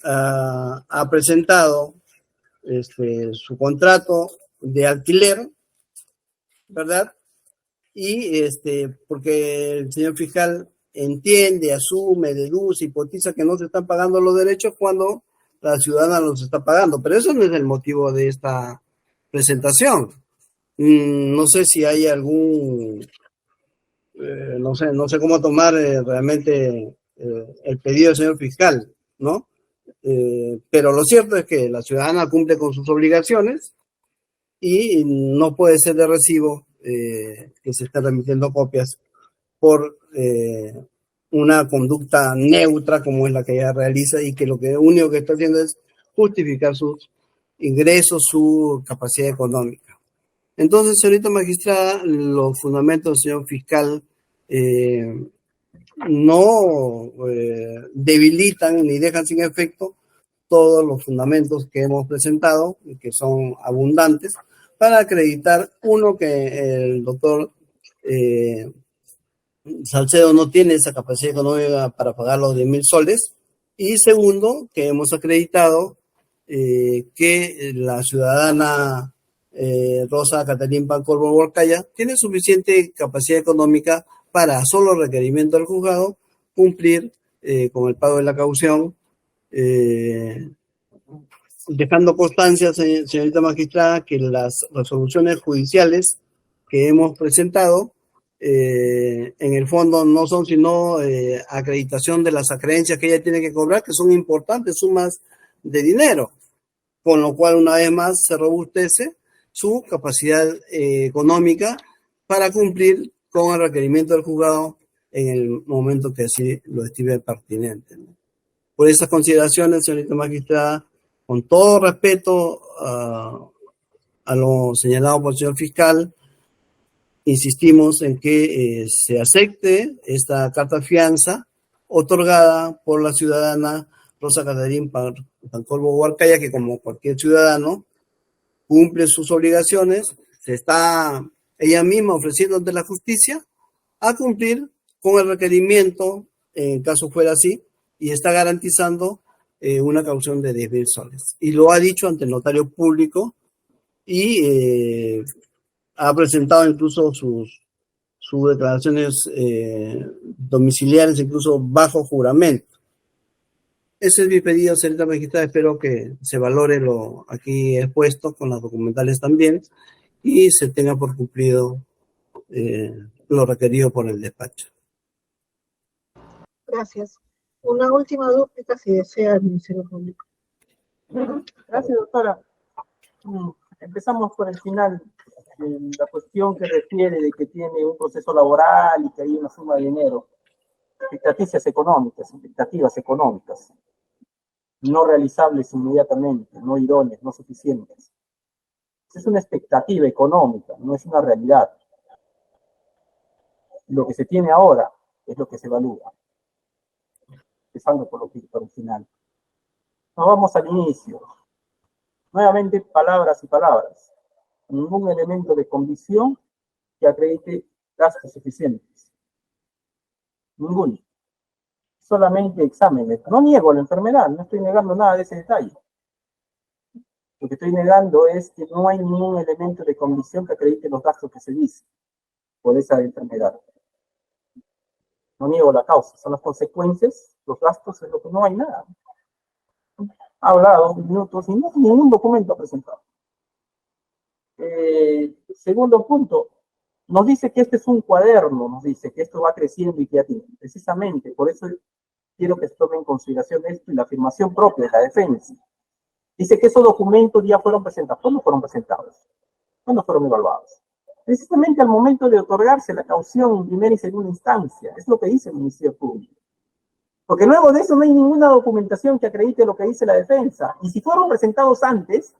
ha presentado su contrato de alquiler, ¿verdad? Y porque el señor fiscal entiende, asume, deduce, hipotiza que no se están pagando los derechos cuando la ciudadana los está pagando, pero eso no es el motivo de esta presentación. No sé si hay algún, no sé cómo tomar realmente el pedido del señor fiscal, ¿no? Pero lo cierto es que la ciudadana cumple con sus obligaciones y no puede ser de recibo que se estén remitiendo copias por una conducta neutra como es la que ella realiza y que lo único que está haciendo es justificar sus ingresos, su capacidad económica. Entonces, señorita magistrada, los fundamentos del señor fiscal no debilitan ni dejan sin efecto todos los fundamentos que hemos presentado, que son abundantes, para acreditar, uno, que el doctor Salcedo no tiene esa capacidad económica para pagar los 10.000 soles, y segundo, que hemos acreditado que la ciudadana Rosa Catalín Pancorbo Huarcaya tiene suficiente capacidad económica para solo requerimiento del juzgado cumplir con el pago de la caución, dejando constancia, señorita magistrada, que las resoluciones judiciales que hemos presentado en el fondo no son sino acreditación de las acreencias que ella tiene que cobrar, que son importantes sumas de dinero, con lo cual una vez más se robustece su capacidad económica para cumplir con el requerimiento del juzgado en el momento que así lo estime pertinente, ¿no? Por esas consideraciones, señorita magistrada, con todo respeto a lo señalado por el señor fiscal, insistimos en que se acepte esta carta fianza otorgada por la ciudadana Rosa Catalín Pancorbo Huarcaya, que como cualquier ciudadano cumple sus obligaciones, se está ella misma ofreciendo ante la justicia a cumplir con el requerimiento, en caso fuera así, y está garantizando una caución de 10.000 soles. Y lo ha dicho ante el notario público y ha presentado incluso sus declaraciones domiciliares, incluso bajo juramento. Ese es mi pedido, señorita magistrada. Espero que se valore lo aquí expuesto con las documentales también y se tenga por cumplido lo requerido por el despacho. Gracias. Una última dúplica, si desea, el Ministerio Público. Gracias, doctora. Empezamos por el final. La cuestión que refiere de que tiene un proceso laboral y que hay una suma de dinero. Expectativas económicas, no realizables inmediatamente, no idóneas, no suficientes. Es una expectativa económica, no es una realidad. Lo que se tiene ahora es lo que se evalúa. Empezando por el final. Nos vamos al inicio. Nuevamente, palabras y palabras. Ningún elemento de condición que acredite gastos suficientes. Ninguno. Solamente exámenes. No niego la enfermedad, no estoy negando nada de ese detalle. Lo que estoy negando es que no hay ningún elemento de condición que acredite los gastos que se dicen por esa enfermedad. No niego la causa, son las consecuencias, los gastos es lo que no hay nada. Ha hablado 2 minutos y no hay ningún documento presentado. Segundo punto, nos dice que este es un cuaderno, nos dice que esto va creciendo y que ya tiene. Precisamente, por eso quiero que se tome en consideración esto y la afirmación propia de la defensa. Dice que esos documentos ya fueron presentados. ¿Cuándo fueron presentados? ¿Cuándo fueron evaluados? Precisamente al momento de otorgarse la caución en primera y segunda instancia. Es lo que dice el Ministerio Público. Porque luego de eso no hay ninguna documentación que acredite lo que dice la defensa. Y si fueron presentados antes,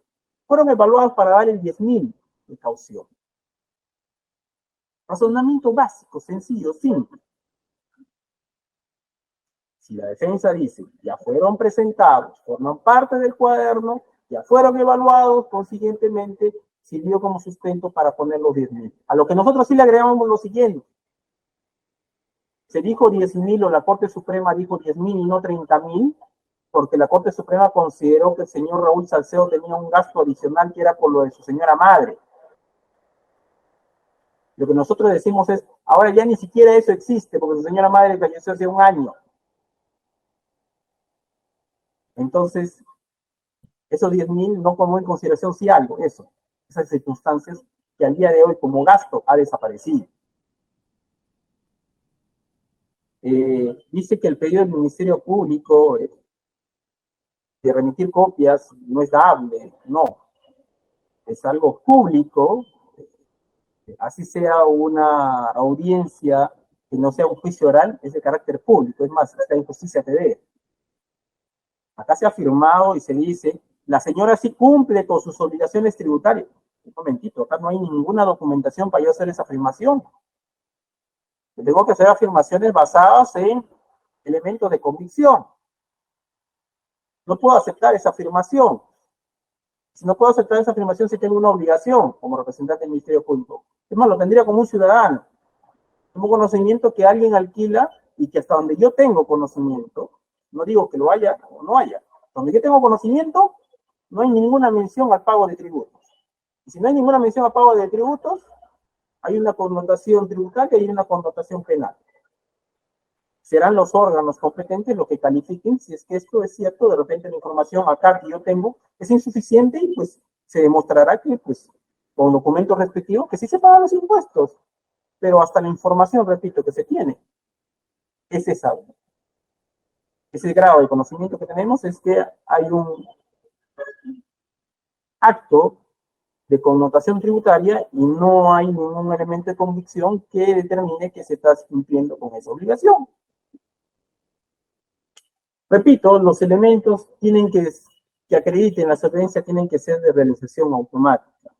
fueron evaluados para dar el 10.000 de caución. Razonamiento básico, sencillo, simple. Si la defensa dice, ya fueron presentados, forman parte del cuaderno, ya fueron evaluados, consiguientemente sirvió como sustento para poner los 10.000. A lo que nosotros sí le agregamos lo siguiente. Se dijo 10.000 o la Corte Suprema dijo 10.000 y no 30.000, porque la Corte Suprema consideró que el señor Raúl Salcedo tenía un gasto adicional que era por lo de su señora madre. Lo que nosotros decimos es, ahora ya ni siquiera eso existe, porque su señora madre falleció hace 1 año. Entonces, Esos 10.000 no tomó en consideración si algo, eso, esas circunstancias que al día de hoy como gasto ha desaparecido. Dice que el pedido del Ministerio Público de remitir copias no es dable, no, es algo público, así sea una audiencia que no sea un juicio oral, es de carácter público, es más, está en Justicia TV. Acá se ha firmado y se dice, la señora sí cumple con sus obligaciones tributarias. Un momentito, acá no hay ninguna documentación para yo hacer esa afirmación. Yo tengo que hacer afirmaciones basadas en elementos de convicción. No puedo aceptar esa afirmación. Si no puedo aceptar esa afirmación, si tengo una obligación como representante del Ministerio Público. Es más, lo tendría como un ciudadano. Tengo conocimiento que alguien alquila y que hasta donde yo tengo conocimiento, no digo que lo haya o no haya, donde yo tengo conocimiento, no hay ninguna mención al pago de tributos. Y si no hay ninguna mención al pago de tributos, hay una connotación tributaria y una connotación penal. Serán los órganos competentes los que califiquen si es que esto es cierto. De repente la información acá que yo tengo es insuficiente y pues se demostrará que pues con documentos respectivos que sí se pagan los impuestos, pero hasta la información, repito, que se tiene es esa. Ese grado de conocimiento que tenemos es que hay un acto de connotación tributaria y no hay ningún elemento de convicción que determine que se está cumpliendo con esa obligación. Repito, los elementos que acrediten la solvencia tienen que ser de realización automática,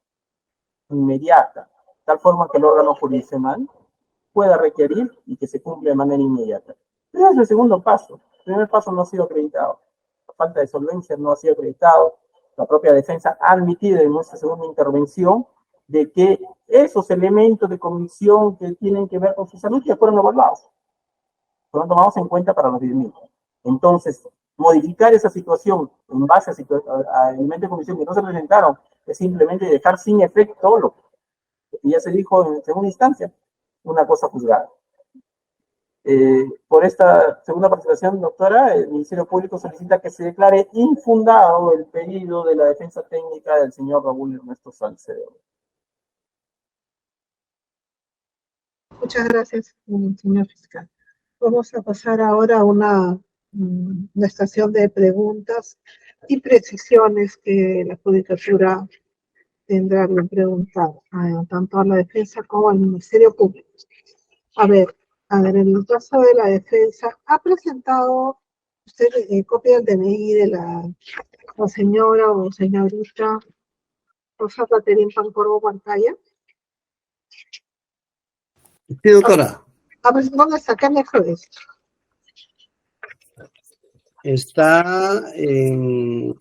inmediata, de tal forma que el órgano jurisdiccional pueda requerir y que se cumpla de manera inmediata. Pero es el segundo paso. El primer paso no ha sido acreditado. La falta de solvencia no ha sido acreditado. La propia defensa ha admitido en nuestra segunda intervención de que esos elementos de convicción que tienen que ver con su salud ya fueron evaluados. Fueron tomados en cuenta para los 10.000. Entonces, modificar esa situación en base a elementos de convicción que no se presentaron es simplemente dejar sin efecto lo que ya se dijo en segunda instancia, una cosa juzgada. Por esta segunda participación, doctora, el Ministerio Público solicita que se declare infundado el pedido de la defensa técnica del señor Raúl Ernesto Salcedo. Muchas gracias, señor fiscal. Vamos a pasar ahora a una estación de preguntas y precisiones que la Judicatura tendrá que preguntar tanto a la defensa como al Ministerio Público. A ver, en el caso de la defensa, ¿ha presentado usted copia del DNI de la señora o señorita Rosa Caterín Pancorbo Pantalla? Sí, doctora. A ver, ¿dónde está? ¿Qué anexo es? Está en...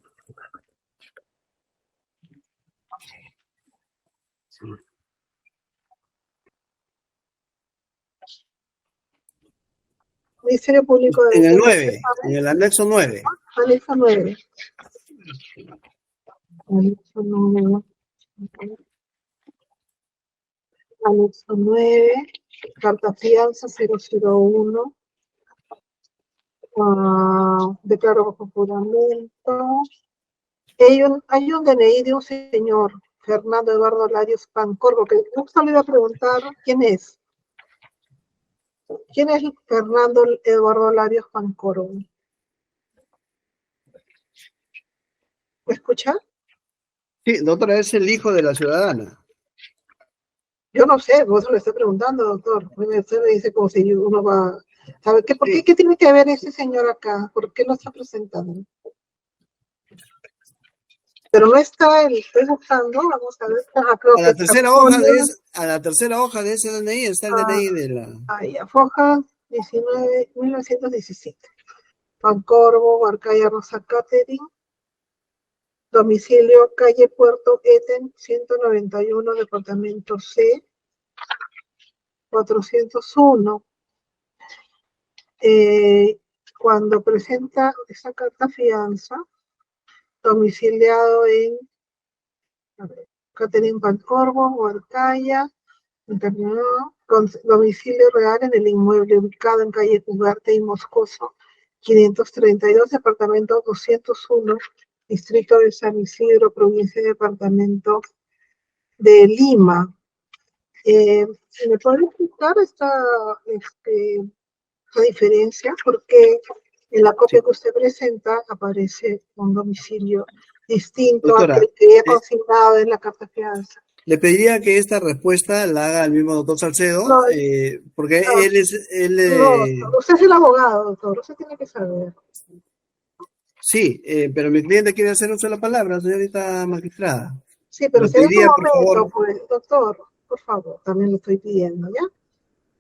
Ministerio Público de En el 9, en el anexo 9. Anexo 9. Anexo 9. Anexo 9. Carta fianza 001. Declaro bajo juramento. Hay un DNI de un señor, Fernando Eduardo Larios Pancorbo, que justo le iba a preguntar quién es. ¿Quién es Fernando Eduardo Larios Pancorbo? ¿Me escucha? Sí, doctora, es el hijo de la ciudadana. Yo no sé, por eso le estoy preguntando, doctor. Usted me dice como si uno va... ¿Sabe qué? ¿Por qué tiene que ver ese señor acá? ¿Por qué lo está presentando? Pero no está, estoy buscando, vamos a ver. A la tercera hoja de ese DNI está el DNI de la... Ahí, Foja 1917. Pancorbo, Barcaya Rosa Catering. Domicilio, calle Puerto Eten, 191, departamento C, 401. Cuando presenta esa carta fianza, domiciliado en Catherine Pancorbo, Huarcaya, con domicilio real en el inmueble ubicado en calle Ugarte y Moscoso, 532, departamento 201, distrito de San Isidro, provincia y departamento de Lima. ¿Me puede explicar esta diferencia? Porque en la copia Sí. que usted presenta aparece un domicilio distinto al Doctora, que había consignado en la carta fianza. le pediría que esta respuesta la haga el mismo doctor Salcedo, No, porque no, no, usted es el abogado, doctor, usted tiene que saber. sí, pero mi cliente quiere hacer uso de la palabra, señorita magistrada. Sí, pero Le si en este pediría, por momento, favor, pues, doctor, por favor, también le estoy pidiendo, ¿ya?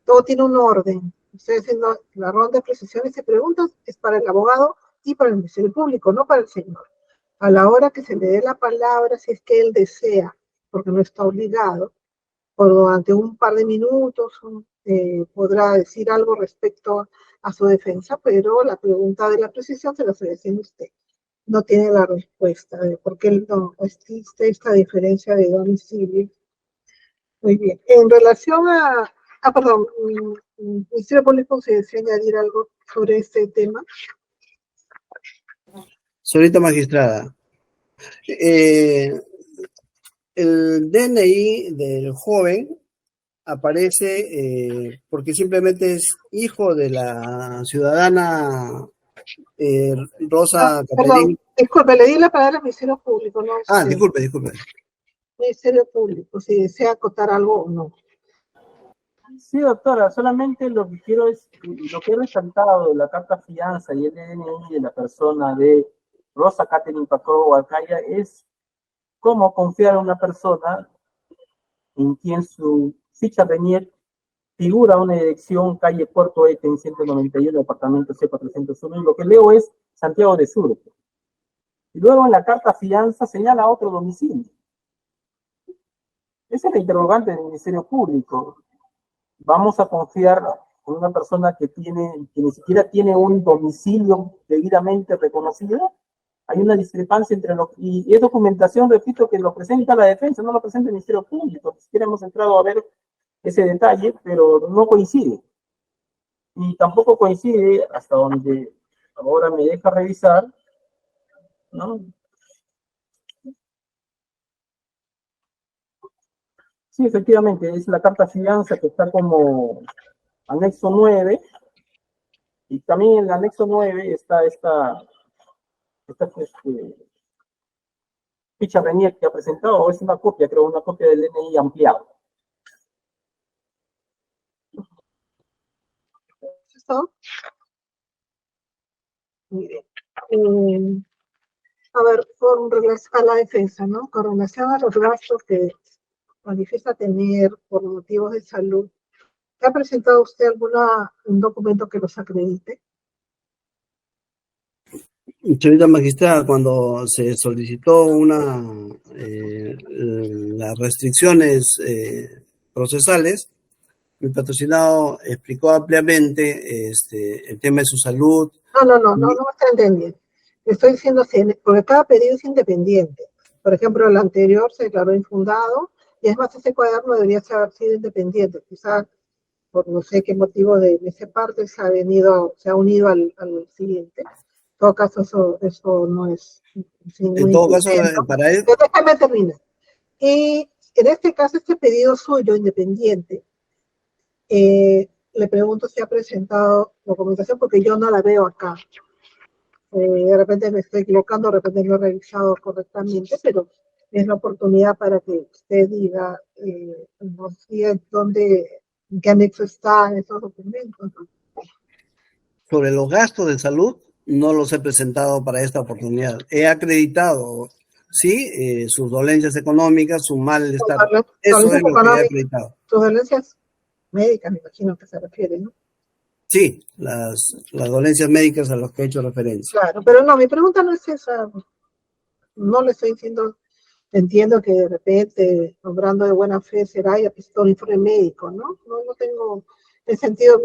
Todo tiene un orden. Estoy haciendo la ronda de precisiones y preguntas, es para el abogado y para el Ministerio Público, no para el señor. A la hora que se le dé la palabra, si es que él desea, porque no está obligado, o durante un par de minutos podrá decir algo respecto a su defensa, pero la pregunta de la precisión se la estoy haciendo usted. No tiene la respuesta de por qué no existe esta diferencia de domicilio. Muy bien. En relación a... perdón, Ministerio Público, ¿se desea añadir algo sobre este tema? señorita magistrada, el DNI del joven aparece porque simplemente es hijo de la ciudadana Rosa Perdón, Caperín. disculpe, le di la palabra al Ministerio Público, no a Ah, usted. disculpe. Ministerio Público, si desea acotar algo o no. Sí, doctora, solamente lo que quiero es, lo que he resaltado de la carta fianza y el DNI de la persona de Rosa Catherine Pacoro Hualcaya es cómo confiar a una persona en quien su ficha de NIET figura una dirección calle Puerto Eten 191, departamento C401, y lo que leo es Santiago de Surco. Y luego en la carta fianza señala otro domicilio. Esa es la interrogante del Ministerio Público. Vamos a confiar en una persona que ni siquiera tiene un domicilio debidamente reconocido. Hay una discrepancia entre y es documentación, repito, que lo presenta la defensa, no lo presenta el Ministerio Público. Ni siquiera hemos entrado a ver ese detalle, pero no coincide. Y tampoco coincide, hasta donde ahora me deja revisar, ¿no? Sí, efectivamente, es la carta fianza que está como anexo 9, y también en el anexo 9 está esta ficha RENIEC que ha presentado, o es una copia, creo, una copia del DNI ampliado. ¿Esto? Muy bien. A ver, con relación a la defensa, ¿no? Con relación a los gastos que manifiesta tener por motivos de salud, ¿ha presentado usted un documento que los acredite? Señorita magistrada, cuando se solicitó las restricciones procesales, mi patrocinado explicó ampliamente el tema de su salud. No me está entendiendo. Estoy diciendo, porque cada pedido es independiente. Por ejemplo, el anterior se declaró infundado, y es más, ese cuaderno debería haber sido independiente. Quizás por no sé qué motivo de esa parte se ha unido al siguiente. En todo caso, eso no es En todo caso, para él. Déjame terminar. Y en este caso, este pedido suyo independiente, le pregunto si ha presentado documentación, porque yo no la veo acá. De repente me estoy equivocando, de repente no he revisado correctamente, pero es la oportunidad para que usted diga, nos diga en qué anexo están esos documentos, ¿no? Sobre los gastos de salud, no los he presentado para esta oportunidad. He acreditado, sí, sus dolencias económicas, su malestar. Eso es lo que he acreditado. Sus dolencias médicas, me imagino que se refiere, ¿no? Sí, las dolencias médicas a las que he hecho referencia. Claro, pero no, mi pregunta no es esa. No le estoy diciendo, entiendo que de repente, nombrando de buena fe, será y visto un informe médico, ¿no? No tengo, en sentido,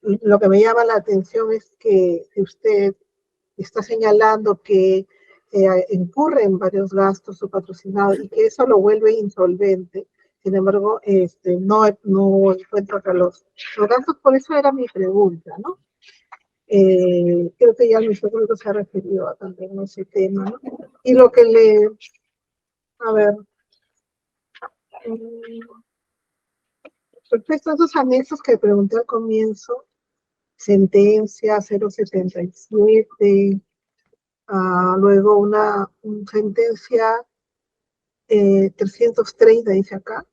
lo que me llama la atención es que usted está señalando que incurre en varios gastos su patrocinado y que eso lo vuelve insolvente. Sin embargo, no encuentro acá los gastos, por eso era mi pregunta, ¿no? Creo que ya el Ministerio Público se ha referido también a ese tema, ¿no? Y lo que a ver, respecto a esos anexos que pregunté al comienzo, sentencia 077, luego una sentencia 330, dice acá.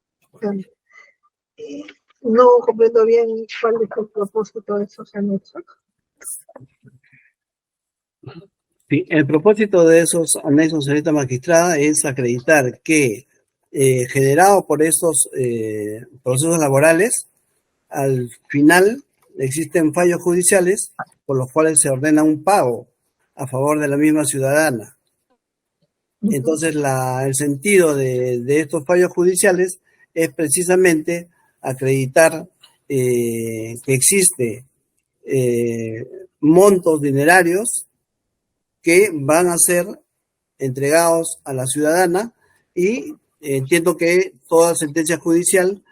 No comprendo bien cuál es el propósito de esos anexos. Sí, el propósito de esos anexos, señorita magistrada, es acreditar que, generado por estos procesos laborales, al final existen fallos judiciales por los cuales se ordena un pago a favor de la misma ciudadana. Entonces, el sentido de estos fallos judiciales es precisamente acreditar que existe montos dinerarios que van a ser entregados a la ciudadana, y entiendo que toda sentencia judicial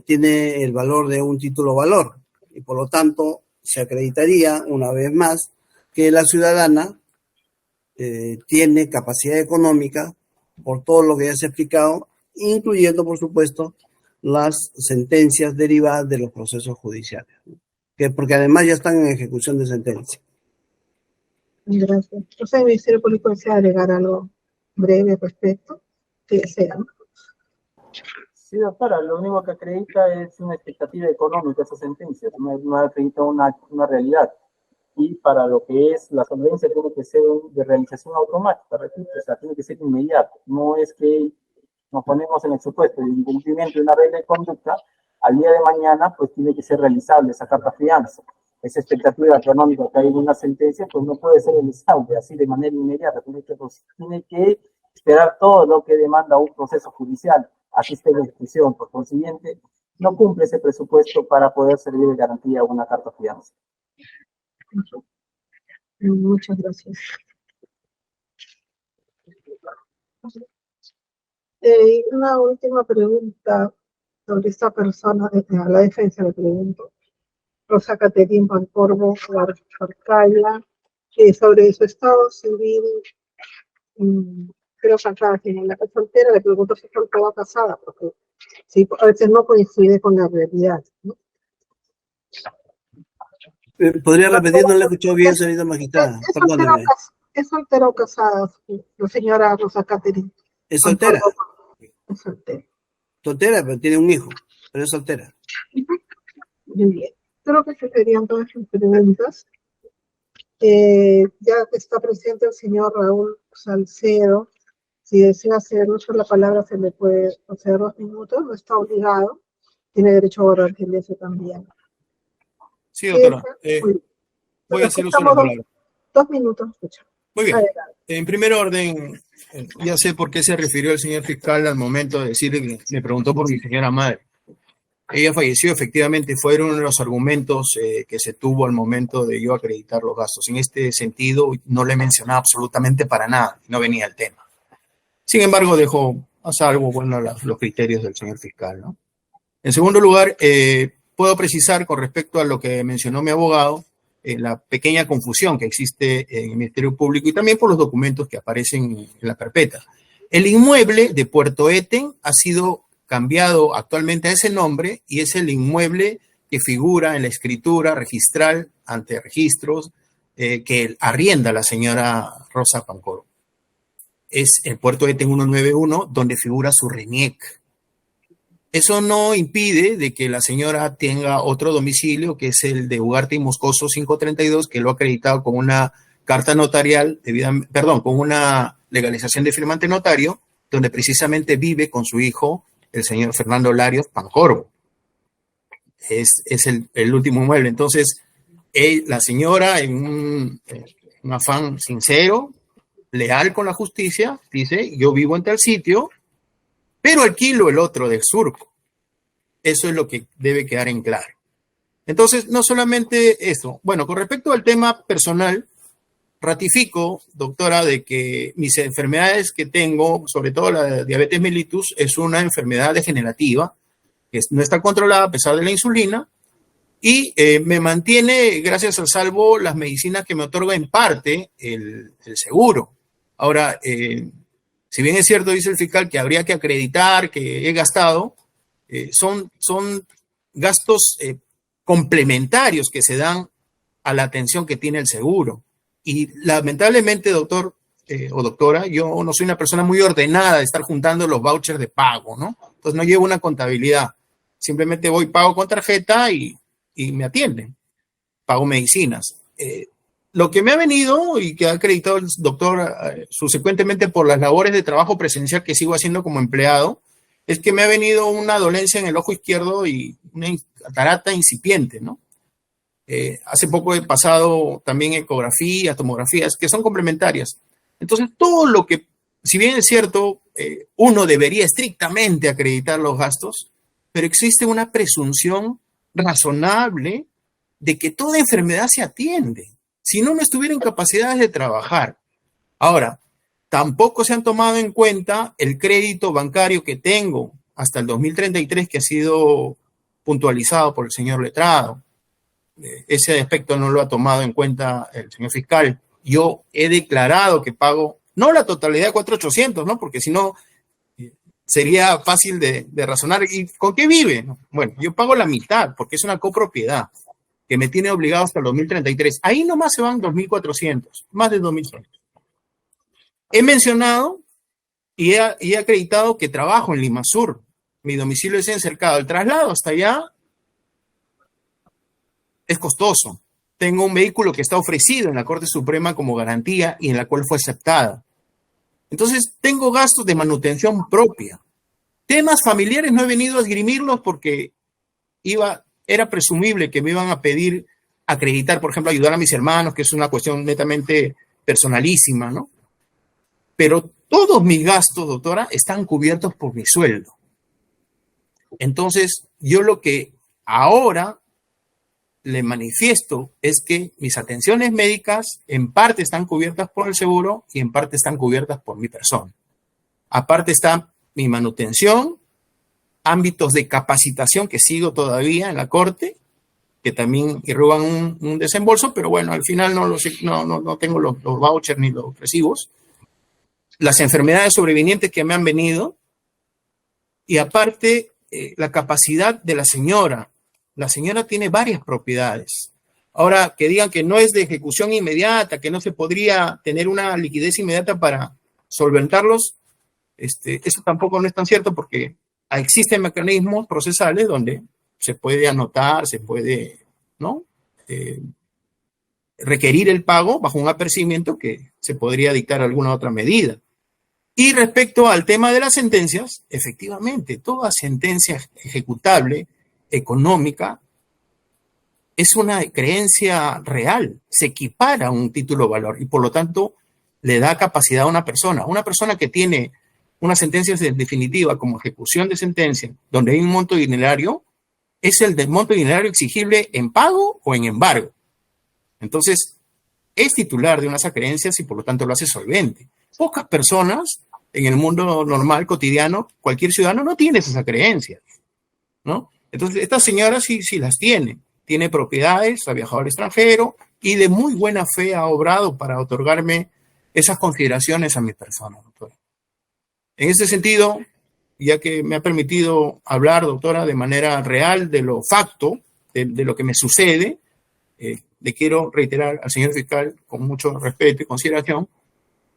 tiene el valor de un título valor, y por lo tanto se acreditaría una vez más que la ciudadana tiene capacidad económica por todo lo que ya se ha explicado, incluyendo, por supuesto, las sentencias derivadas de los procesos judiciales, porque además ya están en ejecución de sentencia. Gracias. O sea, el Ministerio Público desea agregar algo breve al respecto, que desea. Sí, doctora, lo único que acredita es una expectativa económica esa sentencia, no acredita una realidad. Y para lo que es la solvencia tiene que ser de realización automática, repito, o sea, tiene que ser inmediato. No es que nos ponemos en el supuesto de incumplimiento de una regla de conducta, al día de mañana pues tiene que ser realizable esa carta fianza. Esa expectativa económica que hay en una sentencia pues no puede ser realizable así de manera inmediata, tiene que esperar todo lo que demanda un proceso judicial, así está en ejecución. Por consiguiente, no cumple ese presupuesto para poder servir de garantía a una carta fianza. Muchas gracias. Una última pregunta sobre esta persona, a la defensa le pregunto. Rosa Caterín Pancorbo Farcaya, sobre su estado civil, creo que acá señala que es soltera, le pregunto si es soltera o casada, porque sí, a veces no coincide con la realidad, ¿no? ¿Podría repetir? No le escuchó bien, señorita magistrada. Perdóneme. ¿Es soltera o casada la señora Rosa Caterín? ¿Es soltera? Es soltera. Soltera, pero tiene un hijo, pero es soltera. Muy bien. Creo que esas serían todas las preguntas. Ya está presente el señor Raúl Salcedo. Si desea hacer uso de la palabra, se le puede hacer 2 minutos. No está obligado. Tiene derecho a guardar silencio también. Sí, doctora. Voy a hacer uso de la palabra. 2 minutos, escucha. Muy bien. En primer orden, ya sé por qué se refirió el señor fiscal al momento de decir que me preguntó por mi señora madre. Ella falleció, efectivamente, fueron uno de los argumentos que se tuvo al momento de yo acreditar los gastos. En este sentido, no le mencionaba absolutamente para nada, no venía el tema. Sin embargo, dejó a salvo los criterios del señor fiscal, ¿no? En segundo lugar, puedo precisar con respecto a lo que mencionó mi abogado, la pequeña confusión que existe en el Ministerio Público y también por los documentos que aparecen en la carpeta. El inmueble de Puerto Eten ha sido cambiado actualmente a ese nombre y es el inmueble que figura en la escritura registral ante registros que arrienda la señora Rosa Pancorbo. Es el Puerto Eten 191 donde figura su RENIEC. Eso no impide de que la señora tenga otro domicilio, que es el de Ugarte y Moscoso 532, que lo ha acreditado con una carta notarial, con una legalización de firma ante notario, donde precisamente vive con su hijo, el señor Fernando Larios Pancorbo. Es el último inmueble. Entonces, la señora, en un afán sincero, leal con la justicia, dice, yo vivo en tal sitio, pero alquilo el otro del surco. Eso es lo que debe quedar en claro. Entonces, no solamente eso. Bueno, con respecto al tema personal, ratifico, doctora, de que mis enfermedades que tengo, sobre todo la diabetes mellitus, es una enfermedad degenerativa que no está controlada a pesar de la insulina y me mantiene, gracias al salvo, las medicinas que me otorga en parte el seguro. Ahora, si bien es cierto, dice el fiscal, que habría que acreditar que he gastado, son gastos complementarios que se dan a la atención que tiene el seguro. Y lamentablemente, doctor o doctora, yo no soy una persona muy ordenada de estar juntando los vouchers de pago, ¿no? Entonces no llevo una contabilidad. Simplemente voy, pago con tarjeta y me atienden. Pago medicinas. Lo que me ha venido y que ha acreditado el doctor subsecuentemente por las labores de trabajo presencial que sigo haciendo como empleado, es que me ha venido una dolencia en el ojo izquierdo y una catarata incipiente, ¿no? Hace poco he pasado también ecografías, tomografías, que son complementarias. Entonces, todo lo que, si bien es cierto, uno debería estrictamente acreditar los gastos, pero existe una presunción razonable de que toda enfermedad se atiende. Si no, no estuviera en capacidades de trabajar. Ahora, tampoco se han tomado en cuenta el crédito bancario que tengo hasta el 2033, que ha sido puntualizado por el señor letrado. Ese aspecto no lo ha tomado en cuenta el señor fiscal. Yo he declarado que pago, no la totalidad de 4.800, ¿no? Porque si no, sería fácil de razonar. ¿Y con qué vive? Bueno, yo pago la mitad, porque es una copropiedad que me tiene obligado hasta el 2033. Ahí nomás se van 2.400, más de 2.000. He mencionado y he acreditado que trabajo en Limasur. Mi domicilio es en Cercado. El traslado hasta allá es costoso. Tengo un vehículo que está ofrecido en la Corte Suprema como garantía y en la cual fue aceptada. Entonces, tengo gastos de manutención propia. Temas familiares no he venido a esgrimirlos porque era presumible que me iban a pedir acreditar, por ejemplo, ayudar a mis hermanos, que es una cuestión netamente personalísima, ¿no? Pero todos mis gastos, doctora, están cubiertos por mi sueldo. Entonces, yo lo que ahora le manifiesto es que mis atenciones médicas en parte están cubiertas por el seguro y en parte están cubiertas por mi persona. Aparte está mi manutención, ámbitos de capacitación que sigo todavía en la Corte, que también irrogan un desembolso, pero bueno, al final no tengo los vouchers ni los recibos. Las enfermedades sobrevinientes que me han venido y aparte la capacidad de la señora. La señora tiene varias propiedades. Ahora, que digan que no es de ejecución inmediata, que no se podría tener una liquidez inmediata para solventarlos, eso tampoco no es tan cierto porque existen mecanismos procesales donde se puede anotar, se puede, ¿no? Requerir el pago bajo un apercibimiento que se podría dictar alguna otra medida. Y respecto al tema de las sentencias, efectivamente, toda sentencia ejecutable económica es una creencia real, se equipara a un título de valor y por lo tanto le da capacidad a una persona. Una persona que tiene una sentencia definitiva como ejecución de sentencia, donde hay un monto dinerario, es el del monto dinerario exigible en pago o en embargo. Entonces, es titular de unas creencias y por lo tanto lo hace solvente. Pocas personas en el mundo normal, cotidiano, cualquier ciudadano no tiene esas creencias, ¿no? Entonces, esta señora sí las tiene. Tiene propiedades, ha viajado al extranjero y de muy buena fe ha obrado para otorgarme esas consideraciones a mi persona, doctora. En ese sentido, ya que me ha permitido hablar, doctora, de manera real de lo facto, de lo que me sucede, le quiero reiterar al señor fiscal con mucho respeto y consideración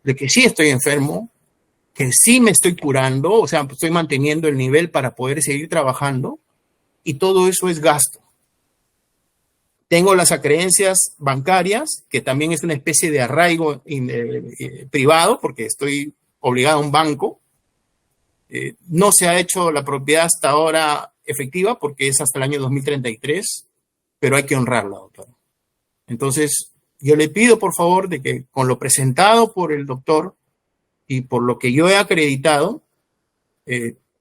de que sí estoy enfermo, que sí me estoy curando, o sea, estoy manteniendo el nivel para poder seguir trabajando y todo eso es gasto. Tengo las acreencias bancarias, que también es una especie de arraigo privado, porque estoy obligado a un banco. No se ha hecho la propiedad hasta ahora efectiva, porque es hasta el año 2033, pero hay que honrarla, doctora. Entonces, yo le pido, por favor, de que con lo presentado por el doctor y por lo que yo he acreditado,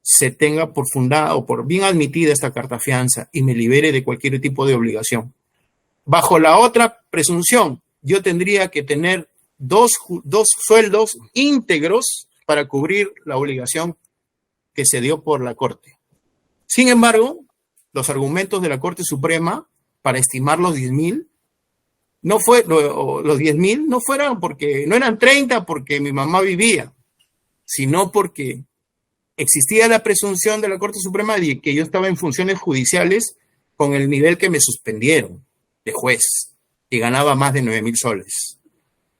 se tenga por fundada o por bien admitida esta carta fianza y me libere de cualquier tipo de obligación. Bajo la otra presunción, yo tendría que tener dos sueldos íntegros para cubrir la obligación que se dio por la Corte. Sin embargo, los argumentos de la Corte Suprema para estimar los 10.000, no fue, los 10.000 no fueran porque, no eran 30 porque mi mamá vivía, sino porque existía la presunción de la Corte Suprema de que yo estaba en funciones judiciales con el nivel que me suspendieron de juez, y ganaba más de 9.000 soles.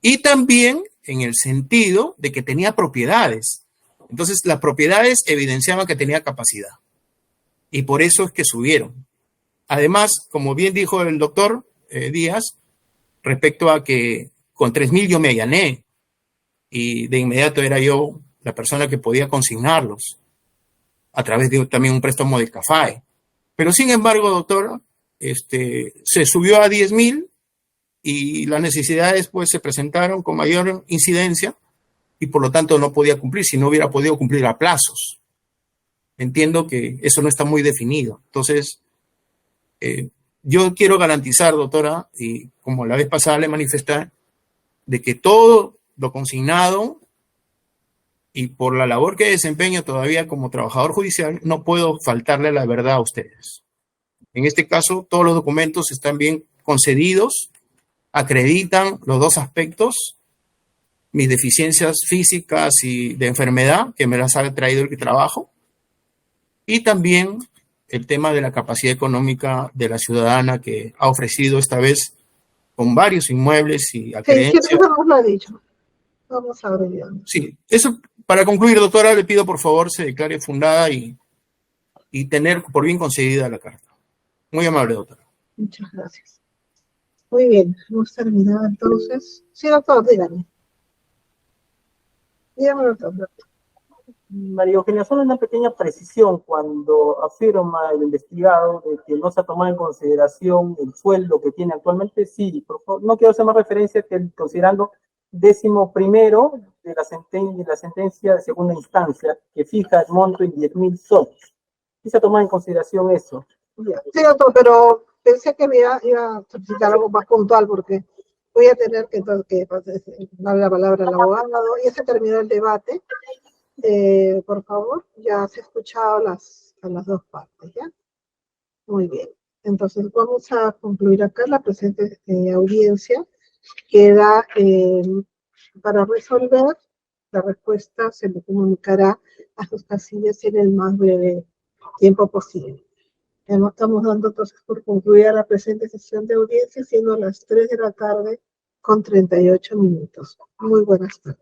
Y también en el sentido de que tenía propiedades. Entonces, las propiedades evidenciaban que tenía capacidad. Y por eso es que subieron. Además, como bien dijo el doctor Díaz, respecto a que con 3.000 yo me allané y de inmediato era yo la persona que podía consignarlos a través de también un préstamo de CAFAE. Pero sin embargo, doctor, se subió a 10.000 y las necesidades pues se presentaron con mayor incidencia y por lo tanto no podía cumplir, si no hubiera podido cumplir a plazos. Entiendo que eso no está muy definido. Entonces, yo quiero garantizar, doctora, y como la vez pasada le manifesté, de que todo lo consignado y por la labor que desempeño todavía como trabajador judicial, no puedo faltarle la verdad a ustedes. En este caso, todos los documentos están bien concedidos, acreditan los dos aspectos, mis deficiencias físicas y de enfermedad, que me las ha traído el trabajo, y también el tema de la capacidad económica de la ciudadana que ha ofrecido esta vez con varios inmuebles y acreencias. Sí, eso nos lo ha dicho. Vamos a ver. Sí, eso para concluir, doctora, le pido por favor se declare fundada y tener por bien concedida la carta. Muy amable, doctora. Muchas gracias. Muy bien, hemos terminado entonces. Sí, doctor, dígame. Dígame, doctor. María Eugenia, solo una pequeña precisión cuando afirma el investigado de que no se ha tomado en consideración el sueldo que tiene actualmente. Sí, por favor, no quiero hacer más referencia que considerando 11º de la sentencia de segunda instancia que fija el monto en 10.000 soles. ¿Sí se ha tomado en consideración eso? Sí, doctor, pero pensé que iba a solicitar algo más puntual porque voy a tener que darle la palabra al abogado. Ya se terminó el debate. Por favor, ya se ha escuchado a las dos partes, ¿ya? Muy bien. Entonces vamos a concluir acá la presente audiencia. Queda para resolver, la respuesta se le comunicará a sus casillas en el más breve tiempo posible. Estamos dando entonces por concluida la presente sesión de audiencia, siendo las 3 de la tarde con 38 minutos. Muy buenas tardes.